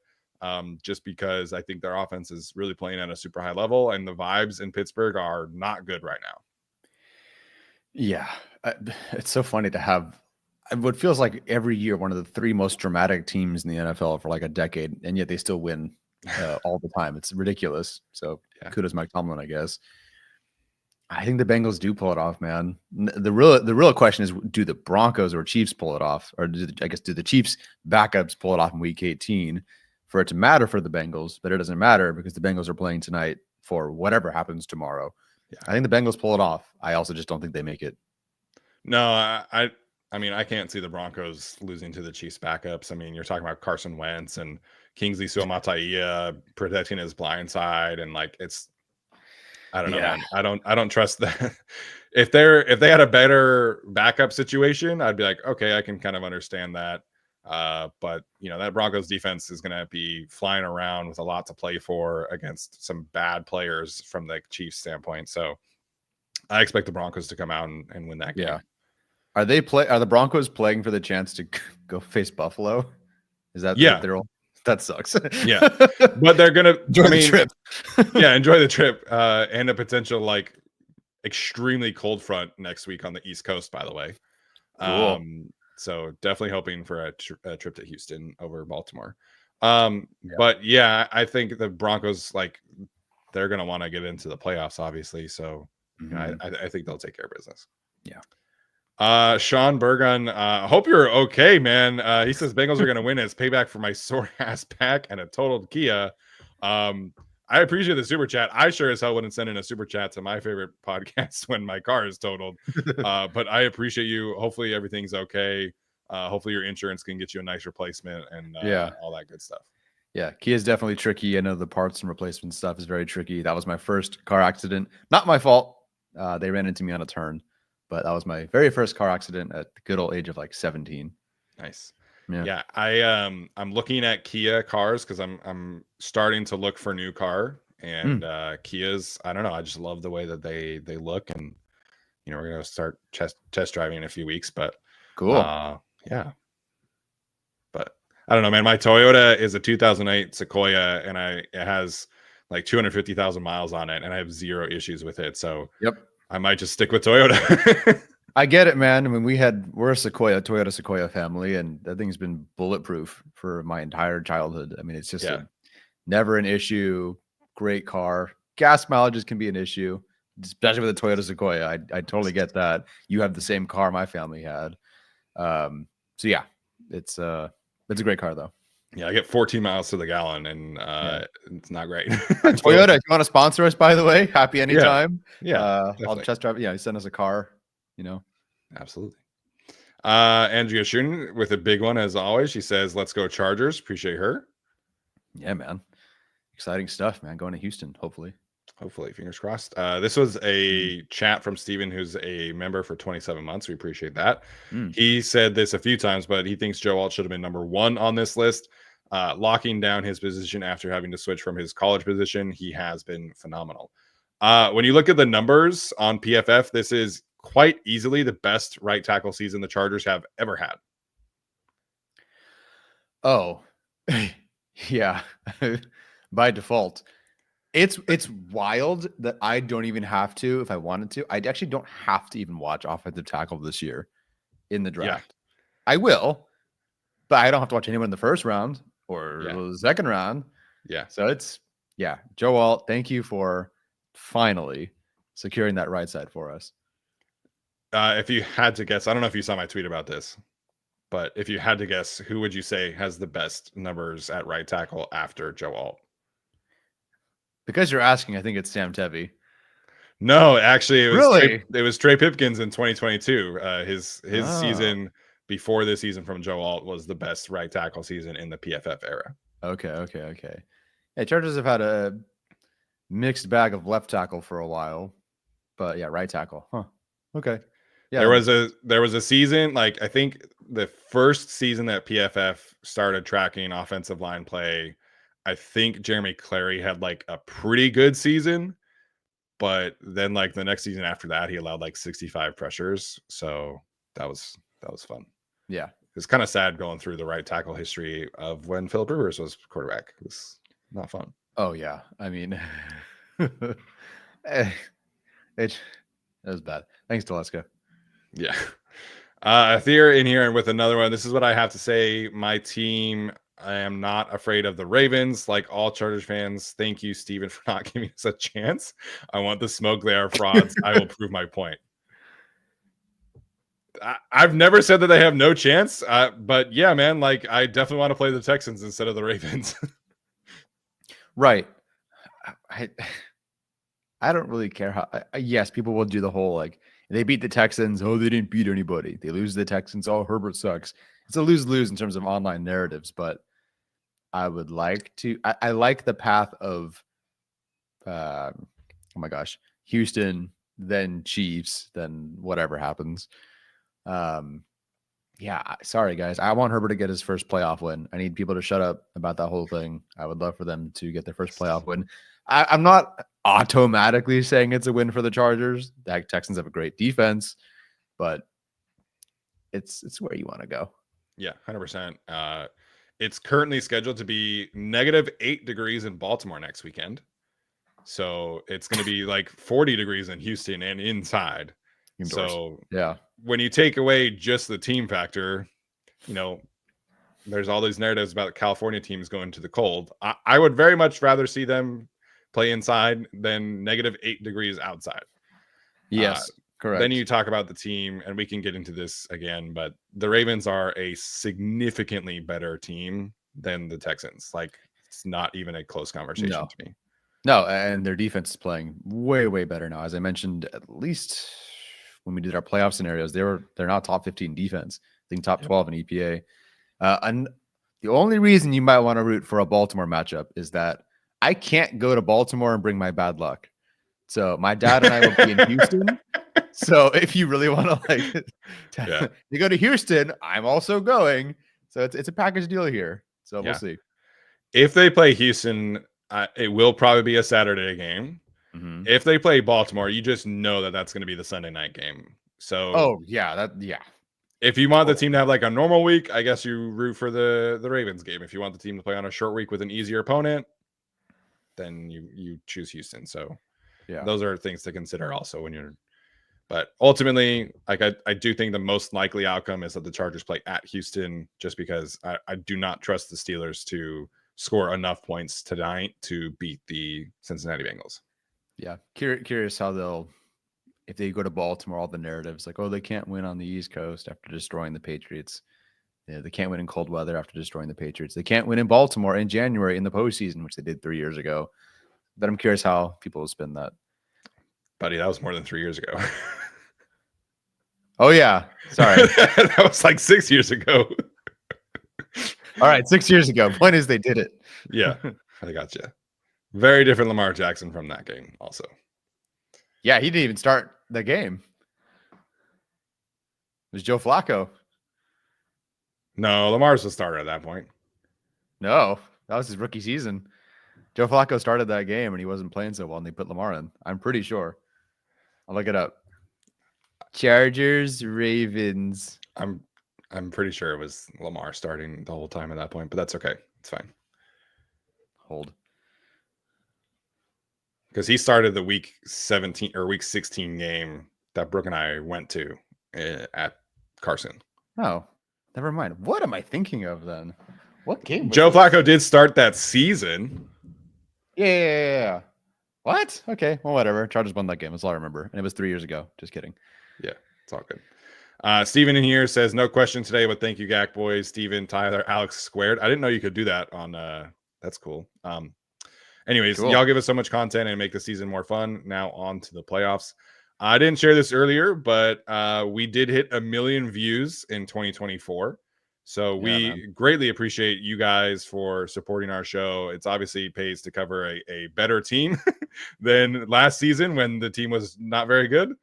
[SPEAKER 1] just because I think their offense is really playing at a super high level, and the vibes in Pittsburgh are not good right now.
[SPEAKER 2] Yeah, it's so funny to have what feels like every year one of the 3 most dramatic teams in the NFL for like a decade, and yet they still win all the time. It's ridiculous. So kudos Mike Tomlin, I guess. I think the Bengals do pull it off, man. The real question is, do the Broncos or Chiefs pull it off? Or do the Chiefs backups pull it off in week 18 for it to matter for the Bengals? But it doesn't matter because the Bengals are playing tonight for whatever happens tomorrow. Yeah. I think the Bengals pull it off. I also just don't think they make it.
[SPEAKER 1] No, I mean, I can't see the Broncos losing to the Chiefs backups. I mean, you're talking about Carson Wentz and Kingsley Suamataia protecting his blind side, and like I don't know, man. I don't trust that. If they had a better backup situation, I'd be like, okay, I can kind of understand that. But that Broncos defense is going to be flying around with a lot to play for against some bad players from the Chiefs standpoint. So I expect the Broncos to come out and win that game.
[SPEAKER 2] Yeah. Are the Broncos playing for the chance to go face Buffalo? Is that that sucks.
[SPEAKER 1] Yeah, but they're gonna
[SPEAKER 2] enjoy the trip.
[SPEAKER 1] Enjoy the trip and a potential like extremely cold front next week on the East Coast. By the way,
[SPEAKER 2] cool.
[SPEAKER 1] So definitely hoping for a trip to Houston over Baltimore. But yeah, I think the Broncos they're gonna want to get into the playoffs, obviously. So I think they'll take care of business.
[SPEAKER 2] Yeah.
[SPEAKER 1] Sean Burgon, hope you're okay, man. He says Bengals are going to win. It's payback for my sore ass pack and a totaled Kia. I appreciate the super chat. I sure as hell wouldn't send in a super chat to my favorite podcast when my car is totaled. But I appreciate you. Hopefully everything's okay. Hopefully your insurance can get you a nice replacement and all that good stuff.
[SPEAKER 2] Yeah, Kia is definitely tricky. I know the parts and replacement stuff is very tricky. That was my first car accident. Not my fault. They ran into me on a turn, but that was my very first car accident at the good old age of like 17.
[SPEAKER 1] Nice.
[SPEAKER 2] Yeah.
[SPEAKER 1] I'm looking at Kia cars because I'm starting to look for new car, and Kias, I don't know, I just love the way that they look, and we're gonna start test driving in a few weeks, but
[SPEAKER 2] cool.
[SPEAKER 1] Yeah. But I don't know, man. My Toyota is a 2008 Sequoia, and it has like 250,000 miles on it, and I have zero issues with it. So
[SPEAKER 2] yep,
[SPEAKER 1] I might just stick with Toyota.
[SPEAKER 2] I get it, man. I mean, we're a Toyota Sequoia family, and that thing's been bulletproof for my entire childhood. I mean, it's just never an issue. Great car. Gas mileages can be an issue, especially with a Toyota Sequoia. I totally get that. You have the same car my family had. So yeah, it's a great car though.
[SPEAKER 1] Yeah, I get 14 miles to the gallon, and it's not great.
[SPEAKER 2] Toyota, if you want to sponsor us, by the way, happy anytime.
[SPEAKER 1] Yeah,
[SPEAKER 2] I'll test drive. Yeah, send us a car.
[SPEAKER 1] Absolutely. Andrea Schoen with a big one as always. She says, "Let's go Chargers." Appreciate her.
[SPEAKER 2] Yeah, man. Exciting stuff, man. Going to Houston, hopefully.
[SPEAKER 1] Fingers crossed. This was a chat from Steven, who's a member for 27 months. We appreciate that. He said this a few times, but he thinks Joe Alt should have been number 1 on this list. Locking down his position after having to switch from his college position, he has been phenomenal. When you look at the numbers on PFF, this is quite easily the best right tackle season the Chargers have ever had.
[SPEAKER 2] Oh, yeah. By default. It's wild that I don't even have to, if I wanted to. I actually don't have to even watch offensive tackle this year in the draft. Yeah. I will, but I don't have to watch anyone in the first round or the second round.
[SPEAKER 1] Yeah.
[SPEAKER 2] So Joe Alt, thank you for finally securing that right side for us.
[SPEAKER 1] If you had to guess, I don't know if you saw my tweet about this, but if you had to guess, who would you say has the best numbers at right tackle after Joe Alt?
[SPEAKER 2] Because you're asking, I think it's Sam Tevi.
[SPEAKER 1] No, actually, it was Trey Pipkins in 2022. His season before this season from Joe Alt was the best right tackle season in the PFF era.
[SPEAKER 2] Okay. Yeah, Chargers have had a mixed bag of left tackle for a while, but yeah, right tackle. Huh. Okay. Yeah.
[SPEAKER 1] There was a season, like I think the first season that PFF started tracking offensive line play, I think Jeremy Clary had like a pretty good season, but then like the next season after that, he allowed like 65 pressures. So that was fun.
[SPEAKER 2] Yeah.
[SPEAKER 1] It's kind of sad going through the right tackle history of when Philip Rivers was quarterback. It was not fun.
[SPEAKER 2] Oh yeah. I mean, it was bad. Thanks, Teleska.
[SPEAKER 1] Yeah. Thea in here and with another one. This is what I have to say. My team, I am not afraid of the Ravens. Like all Chargers fans, thank you, Steven, for not giving us a chance. I want the smoke. They are frauds. I will prove my point. I've never said that they have no chance. But yeah, man, like I definitely want to play the Texans instead of the Ravens.
[SPEAKER 2] Right. I don't really care how. Yes, people will do the whole like they beat the Texans. Oh, they didn't beat anybody. They lose to the Texans. Oh, Herbert sucks. It's a lose-lose in terms of online narratives, but I would like to. I like the path of, oh my gosh, Houston, then Chiefs, then whatever happens. Yeah, sorry guys. I want Herbert to get his first playoff win. I need people to shut up about that whole thing. I would love for them to get their first playoff win. I'm not automatically saying it's a win for the Chargers. The Texans have a great defense, but it's where you want to go.
[SPEAKER 1] Yeah, 100%. It's currently scheduled to be -8 degrees in Baltimore next weekend. So it's going to be like 40 degrees in Houston and inside.
[SPEAKER 2] Indoors.
[SPEAKER 1] So
[SPEAKER 2] yeah,
[SPEAKER 1] when you take away just the team factor, there's all these narratives about California teams going to the cold. I would very much rather see them play inside than -8 degrees outside.
[SPEAKER 2] Yes. Correct.
[SPEAKER 1] Then you talk about the team, and we can get into this again, but the Ravens are a significantly better team than the Texans. Like, it's not even a close conversation
[SPEAKER 2] No.
[SPEAKER 1] to me.
[SPEAKER 2] No, and their defense is playing way, way better now. As I mentioned, at least when we did our playoff scenarios, they're not top 15 defense. I think top 12 in EPA. And the only reason you might want to root for a Baltimore matchup is that I can't go to Baltimore and bring my bad luck. So my dad and I will be in Houston. So if you really want to you go to Houston, I'm also going. So it's a package deal here. So we'll see.
[SPEAKER 1] If they play Houston, it will probably be a Saturday game.
[SPEAKER 2] Mm-hmm.
[SPEAKER 1] If they play Baltimore, you just know that that's going to be the Sunday night game. So, if you want the team to have like a normal week, I guess you root for the Ravens game. If you want the team to play on a short week with an easier opponent, then you choose Houston. So, those are things to consider also when you're. But ultimately, like I do think the most likely outcome is that the Chargers play at Houston, just because I do not trust the Steelers to score enough points tonight to beat the Cincinnati Bengals.
[SPEAKER 2] Yeah. Curious how if they go to Baltimore, all the narratives like, oh, they can't win on the East Coast after destroying the Patriots. Yeah, they can't win in cold weather after destroying the Patriots. They can't win in Baltimore in January in the postseason, which they did 3 years ago. But I'm curious how people will spin that.
[SPEAKER 1] Buddy, that was more than 3 years ago.
[SPEAKER 2] Oh, yeah. Sorry.
[SPEAKER 1] That was like 6 years ago.
[SPEAKER 2] All right, 6 years ago. Point is, they did it.
[SPEAKER 1] Yeah, I got you. Very different Lamar Jackson from that game, also.
[SPEAKER 2] Yeah, he didn't even start the game. It was Joe Flacco.
[SPEAKER 1] No, Lamar's the starter at that point.
[SPEAKER 2] No, that was his rookie season. Joe Flacco started that game, and he wasn't playing so well, and they put Lamar in. I'm pretty sure. I'll look it up. Chargers, Ravens.
[SPEAKER 1] I'm pretty sure it was Lamar starting the whole time at that point, but that's okay. It's fine.
[SPEAKER 2] Hold.
[SPEAKER 1] Because he started the week 17 or week 16 game that Brooke and I went to at Carson.
[SPEAKER 2] Oh, never mind. What am I thinking of then? What game?
[SPEAKER 1] Joe Flacco did start that season.
[SPEAKER 2] Yeah. What? Okay. Well, whatever. Chargers won that game. That's all I remember. And it was 3 years ago. Just kidding.
[SPEAKER 1] Yeah, it's all good. Steven in here says, no question today, but thank you, GAC boys. Steven, Tyler, Alex squared. I didn't know you could do that on that's cool. Anyways, cool. Y'all give us so much content and make the season more fun. Now on to the playoffs. I didn't share this earlier, but we did hit 1 million views in 2024. So we greatly appreciate you guys for supporting our show. It's obviously pays to cover a better team than last season when the team was not very good.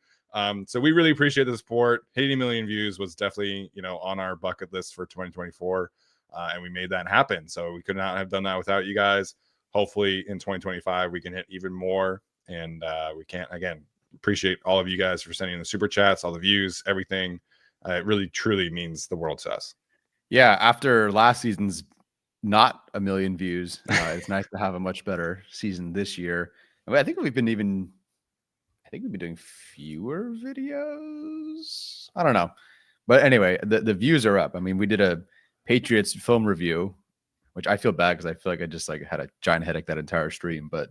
[SPEAKER 1] So we really appreciate the support. Hitting 1 million views was definitely, on our bucket list for 2024. And we made that happen. So we could not have done that without you guys. Hopefully in 2025, we can hit even more. And we can't, again, appreciate all of you guys for sending the super chats, all the views, everything. It really, truly means the world to us.
[SPEAKER 2] Yeah. After last season's not 1 million views, it's nice to have a much better season this year. I think we've been doing fewer videos. I don't know. But anyway, the views are up. I mean, we did a Patriots film review, which I feel bad because I feel like I just had a giant headache that entire stream, but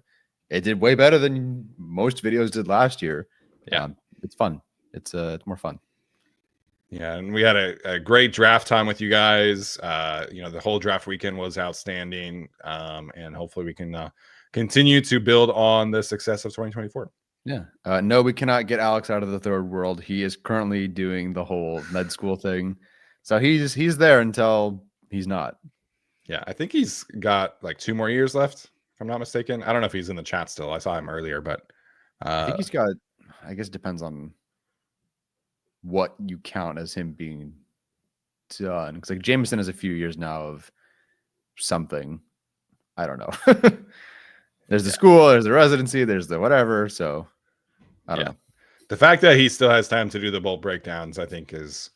[SPEAKER 2] it did way better than most videos did last year.
[SPEAKER 1] Yeah.
[SPEAKER 2] It's fun. It's more fun.
[SPEAKER 1] Yeah. And we had a great draft time with you guys. The whole draft weekend was outstanding. And hopefully we can continue to build on the success of 2024.
[SPEAKER 2] Yeah. No, we cannot get Alex out of the third world. He is currently doing the whole med school thing. So he's there until he's not.
[SPEAKER 1] Yeah. I think he's got like 2 more years left, if I'm not mistaken. I don't know if he's in the chat still. I saw him earlier, but
[SPEAKER 2] I think he's got, I guess it depends on what you count as him being done. Because like Jameson has a few years now of something. I don't know. There's the school, there's the residency, there's the whatever. So I don't know.
[SPEAKER 1] The fact that he still has time to do the bolt breakdowns, I think is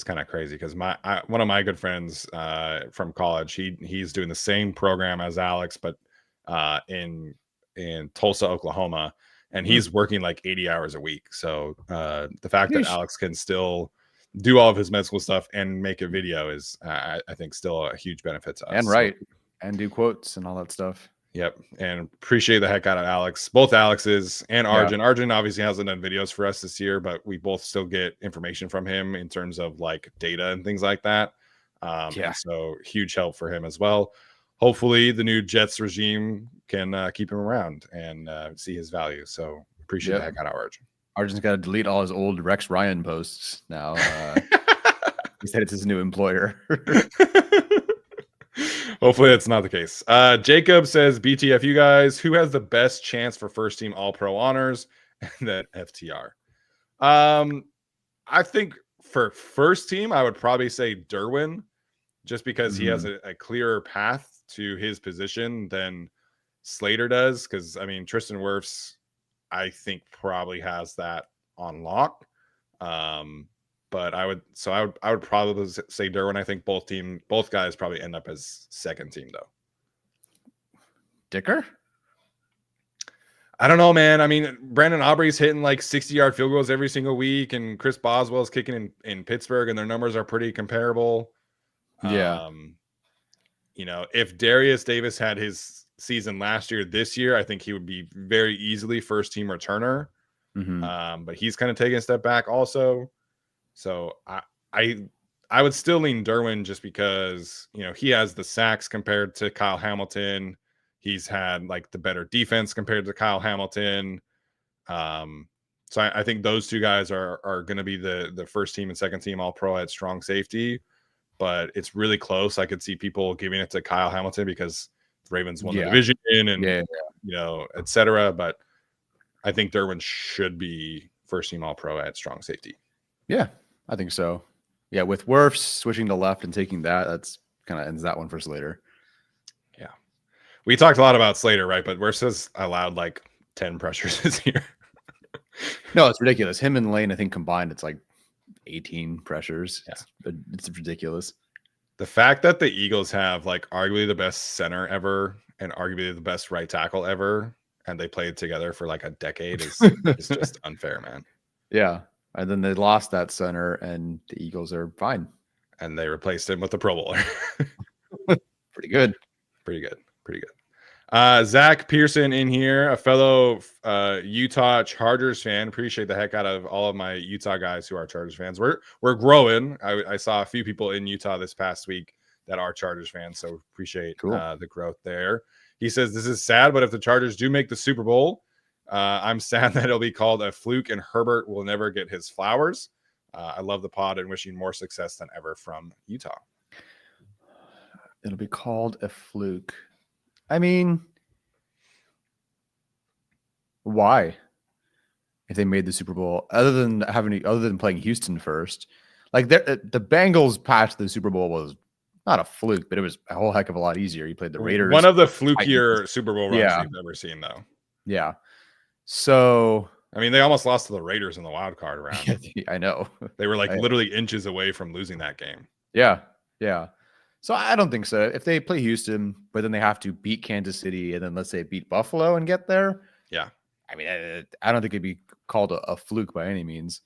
[SPEAKER 1] kind of crazy. Because one of my good friends from college, he's doing the same program as Alex, but in Tulsa, Oklahoma, and he's working like 80 hours a week. So the fact that Alex can still do all of his med school stuff and make a video is, I think, still a huge benefit to us.
[SPEAKER 2] And write and do quotes and all that stuff.
[SPEAKER 1] Yep. And appreciate the heck out of Alex, both Alex's and Arjun. Arjun obviously hasn't done videos for us this year, but we both still get information from him in terms of like data and things like that. And so huge help for him as well. Hopefully the new Jets regime can keep him around and see his value. So appreciate the heck out of Arjun.
[SPEAKER 2] Arjun's got to delete all his old Rex Ryan posts now. He said it's his new employer.
[SPEAKER 1] Hopefully that's not the case. Jacob says, BTF, you guys, who has the best chance for first team All-Pro honors? And then FTR. I think for first team, I would probably say Derwin, just because he has a clearer path to his position than Slater does. Because, I mean, Tristan Wirfs, I think, probably has that on lock. But I would probably say Derwin. I think both guys probably end up as second team though.
[SPEAKER 2] Dicker?
[SPEAKER 1] I don't know, man. I mean, Brandon Aubrey's hitting like 60-yard field goals every single week, and Chris Boswell's kicking in Pittsburgh, and their numbers are pretty comparable.
[SPEAKER 2] Yeah.
[SPEAKER 1] You know, if Darius Davis had his season last year, this year, I think he would be very easily first team returner. But he's kind of taking a step back also. So I would still lean Derwin just because, you know, he has the sacks compared to Kyle Hamilton. He's had like the better defense compared to Kyle Hamilton. So I think those two guys are going to be the first team and second team All-Pro at strong safety, but it's really close. I could see people giving it to Kyle Hamilton because the Ravens won the division and you know, et cetera. But I think Derwin should be first team All-Pro at strong safety.
[SPEAKER 2] Yeah, I think so. Yeah, with Wirfs switching to left and taking that's kind of ends that one for Slater.
[SPEAKER 1] Yeah. We talked a lot about Slater, right? But Wirfs has allowed like 10 pressures this year.
[SPEAKER 2] No, it's ridiculous. Him and Lane, I think combined, it's like 18 pressures. Yeah. It's ridiculous.
[SPEAKER 1] The fact that the Eagles have like arguably the best center ever and arguably the best right tackle ever, and they played together for like a decade is just unfair, man.
[SPEAKER 2] Yeah. And then they lost that center, and the Eagles are fine.
[SPEAKER 1] And they replaced him with a Pro Bowler.
[SPEAKER 2] Pretty good.
[SPEAKER 1] Pretty good. Pretty good. Zach Pearson in here, a fellow Utah Chargers fan. Appreciate the heck out of all of my Utah guys who are Chargers fans. We're growing. I saw a few people in Utah this past week that are Chargers fans, so appreciate the growth there. He says, this is sad, but if the Chargers do make the Super Bowl, I'm sad that it'll be called a fluke and Herbert will never get his flowers. I love the pod and wishing more success than ever from Utah.
[SPEAKER 2] It'll be called a fluke. I mean, why? If they made the Super Bowl, other than playing Houston first, like the Bengals path to the Super Bowl was not a fluke, but it was a whole heck of a lot easier. You played the Raiders.
[SPEAKER 1] One of the flukier Super Bowl runs you've ever seen, though.
[SPEAKER 2] Yeah. So,
[SPEAKER 1] I mean, they almost lost to the Raiders in the wild card round.
[SPEAKER 2] I know.
[SPEAKER 1] They were like literally inches away from losing that game.
[SPEAKER 2] Yeah. Yeah. So I don't think so. If they play Houston, but then they have to beat Kansas City and then let's say beat Buffalo and get there.
[SPEAKER 1] Yeah.
[SPEAKER 2] I mean, I don't think it'd be called a fluke by any means.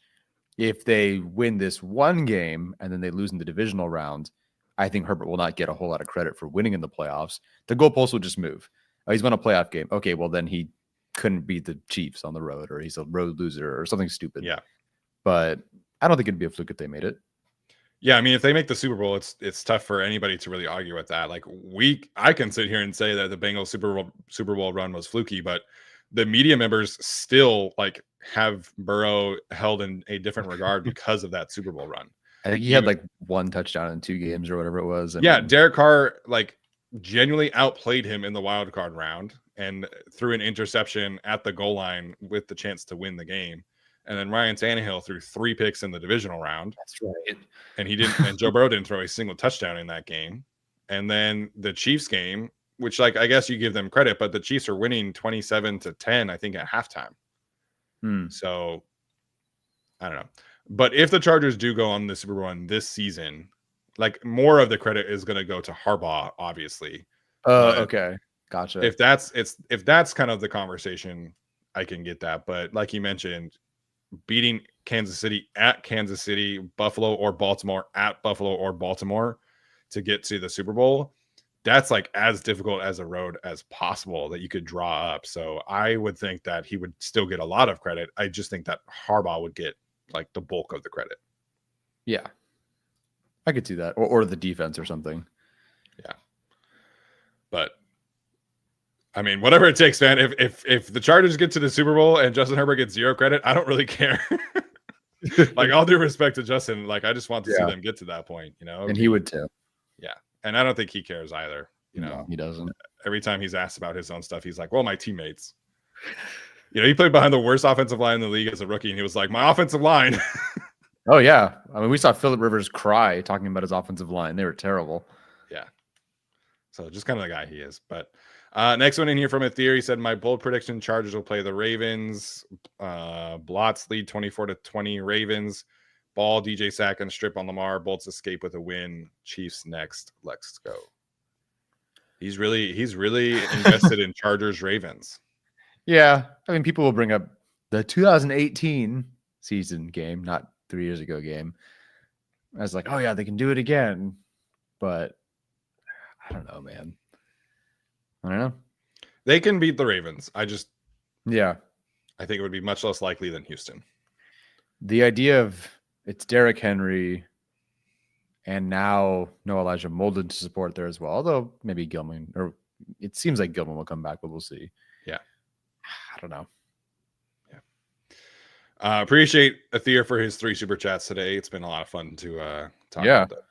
[SPEAKER 2] If they win this one game and then they lose in the divisional round, I think Herbert will not get a whole lot of credit for winning in the playoffs. The goalpost will just move. Oh, he's won a playoff game. Okay, well, then he couldn't beat the Chiefs on the road, or he's a road loser or something stupid.
[SPEAKER 1] Yeah.
[SPEAKER 2] But I don't think it'd be a fluke if they made it.
[SPEAKER 1] Yeah, I mean, if they make the Super Bowl, it's tough for anybody to really argue with that. Like I can sit here and say that the Bengals Super Bowl run was fluky, but the media members still like have Burrow held in a different regard because of that Super Bowl run.
[SPEAKER 2] I think he had like one touchdown in 2 games or whatever it was.
[SPEAKER 1] Derek Carr like genuinely outplayed him in the wild card round and threw an interception at the goal line with the chance to win the game. And then Ryan Tannehill threw 3 picks in the divisional round.
[SPEAKER 2] That's right.
[SPEAKER 1] And Joe Burrow didn't throw a single touchdown in that game. And then the Chiefs game, which like I guess you give them credit, but the Chiefs are winning 27-10, I think, at halftime. So I don't know. But if the Chargers do go on the Super Bowl run this season, like more of the credit is going to go to Harbaugh, obviously.
[SPEAKER 2] Okay. Gotcha.
[SPEAKER 1] If that's kind of the conversation, I can get that. But like you mentioned, beating Kansas City at Kansas City, Buffalo or Baltimore at Buffalo or Baltimore to get to the Super Bowl, that's like as difficult as a road as possible that you could draw up. So I would think that he would still get a lot of credit. I just think that Harbaugh would get like the bulk of the credit.
[SPEAKER 2] Yeah, I could see that, or the defense or something.
[SPEAKER 1] Yeah, but I mean, whatever it takes, man. If the Chargers get to the Super Bowl and Justin Herbert gets zero credit, I don't really care. Like, all due respect to Justin, like I just want to see them get to that point, you know.
[SPEAKER 2] And he would too.
[SPEAKER 1] Yeah, and I don't think he cares either. You know,
[SPEAKER 2] no, he doesn't.
[SPEAKER 1] Every time he's asked about his own stuff, he's like, "Well, my teammates." You know, he played behind the worst offensive line in the league as a rookie, and he was like, "My offensive line."
[SPEAKER 2] Oh yeah, I mean, we saw Phillip Rivers cry talking about his offensive line. They were terrible.
[SPEAKER 1] Yeah. So just kind of the guy he is. But next one in here from a theory said, my bold prediction: Chargers will play the Ravens. Blots lead 24-20 Ravens. Ball, DJ sack and strip on Lamar. Bolts escape with a win. Chiefs next. Let's go. He's really invested in Chargers Ravens.
[SPEAKER 2] Yeah, I mean, people will bring up the 2018 season game, not 3 years ago game. I was like, oh yeah, they can do it again, but I don't know, man. I don't know.
[SPEAKER 1] They can beat the Ravens. I think it would be much less likely than Houston.
[SPEAKER 2] The idea of it's Derrick Henry and now no Elijah Molden to support there as well. Although maybe Gilman, or it seems like Gilman will come back, but we'll see.
[SPEAKER 1] Yeah.
[SPEAKER 2] I don't know.
[SPEAKER 1] Yeah. Appreciate Athir for his 3 super chats today. It's been a lot of fun to talk about that.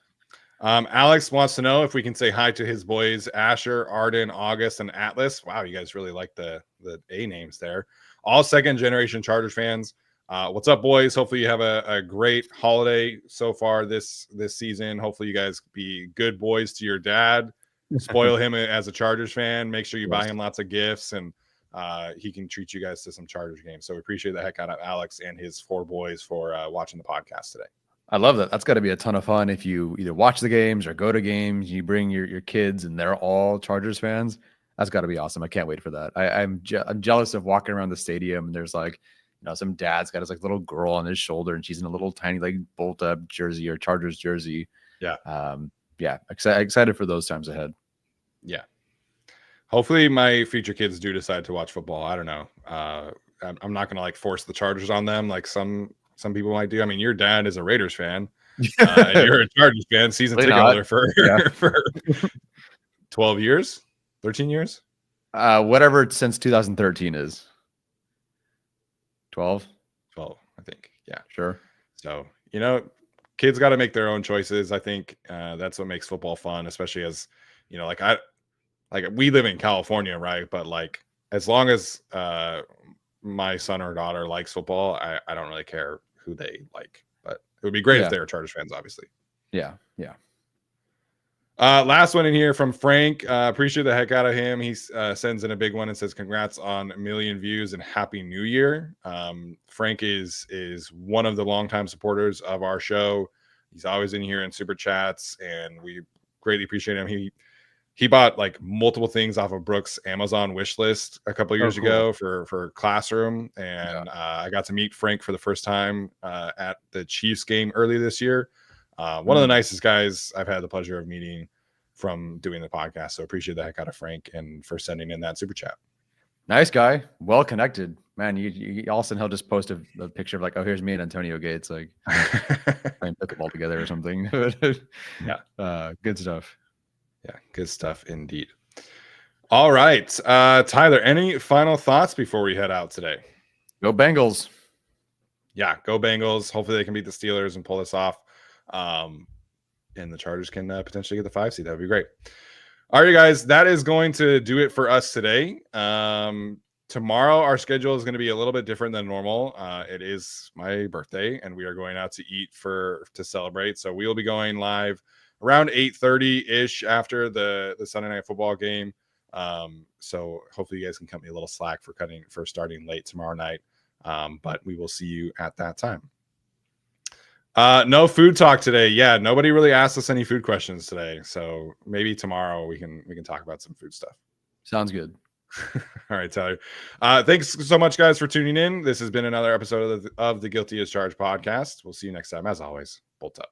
[SPEAKER 1] Alex wants to know if we can say hi to his boys, Asher, Arden, August, and Atlas. Wow, you guys really like the A names there. All second-generation Chargers fans. What's up, boys? Hopefully you have a great holiday so far this season. Hopefully you guys be good boys to your dad. Spoil him as a Chargers fan. Make sure you buy him lots of gifts, and he can treat you guys to some Chargers games. So we appreciate the heck out of Alex and his 4 boys for watching the podcast today.
[SPEAKER 2] I love that. That's got to be a ton of fun if you either watch the games or go to games. You bring your kids, and they're all Chargers fans. That's got to be awesome. I can't wait for that. I'm jealous of walking around the stadium, and there's like, some dad's got his like little girl on his shoulder, and she's in a little tiny like bolt up jersey or Chargers jersey.
[SPEAKER 1] Yeah.
[SPEAKER 2] Excited for those times ahead.
[SPEAKER 1] Yeah. Hopefully my future kids do decide to watch football. I don't know. I'm not going to like force the Chargers on them like some people might do. I mean, your dad is a Raiders fan. And you're a Chargers fan, season ticket holder for 12 years, 13 years.
[SPEAKER 2] Whatever since 2013 is. 12,
[SPEAKER 1] I think. Yeah,
[SPEAKER 2] sure.
[SPEAKER 1] So, kids got to make their own choices. I think that's what makes football fun, especially as, we live in California, right? But like, as long as my son or daughter likes football, I don't really care who they like. But it would be great if they were Chargers fans, obviously. Yeah. Last one in here from Frank. Appreciate the heck out of him. He sends in a big one and says, congrats on 1 million views and Happy New Year. Frank is one of the longtime supporters of our show. He's always in here in super chats, and we greatly appreciate him. He bought like multiple things off of Brooke's Amazon wish list a couple of years ago for Classroom. And I got to meet Frank for the first time at the Chiefs game earlier this year. One of the nicest guys I've had the pleasure of meeting from doing the podcast. So appreciate the heck out of Frank and for sending in that super chat. Nice guy. Well connected, man. You also, he'll just post a picture of like, oh, here's me and Antonio Gates, like playing pickleball together or something. Yeah. Good stuff. Yeah. Good stuff indeed. All right. Tyler, any final thoughts before we head out today? Go Bengals. Yeah. Go Bengals. Hopefully they can beat the Steelers and pull this off. And the Chargers can potentially get the 5 seed. That would be great. All right, guys, that is going to do it for us today. Tomorrow, our schedule is going to be a little bit different than normal. It is my birthday, and we are going out to eat to celebrate. So we will be going live around 8:30-ish after the Sunday Night Football game. So hopefully you guys can cut me a little slack for starting late tomorrow night. But we will see you at that time. No food talk today. Yeah, nobody really asked us any food questions today. So maybe tomorrow we can talk about some food stuff. Sounds good. All right, Tyler. Thanks so much, guys, for tuning in. This has been another episode of the Guilty as Charged podcast. We'll see you next time. As always, bolt up.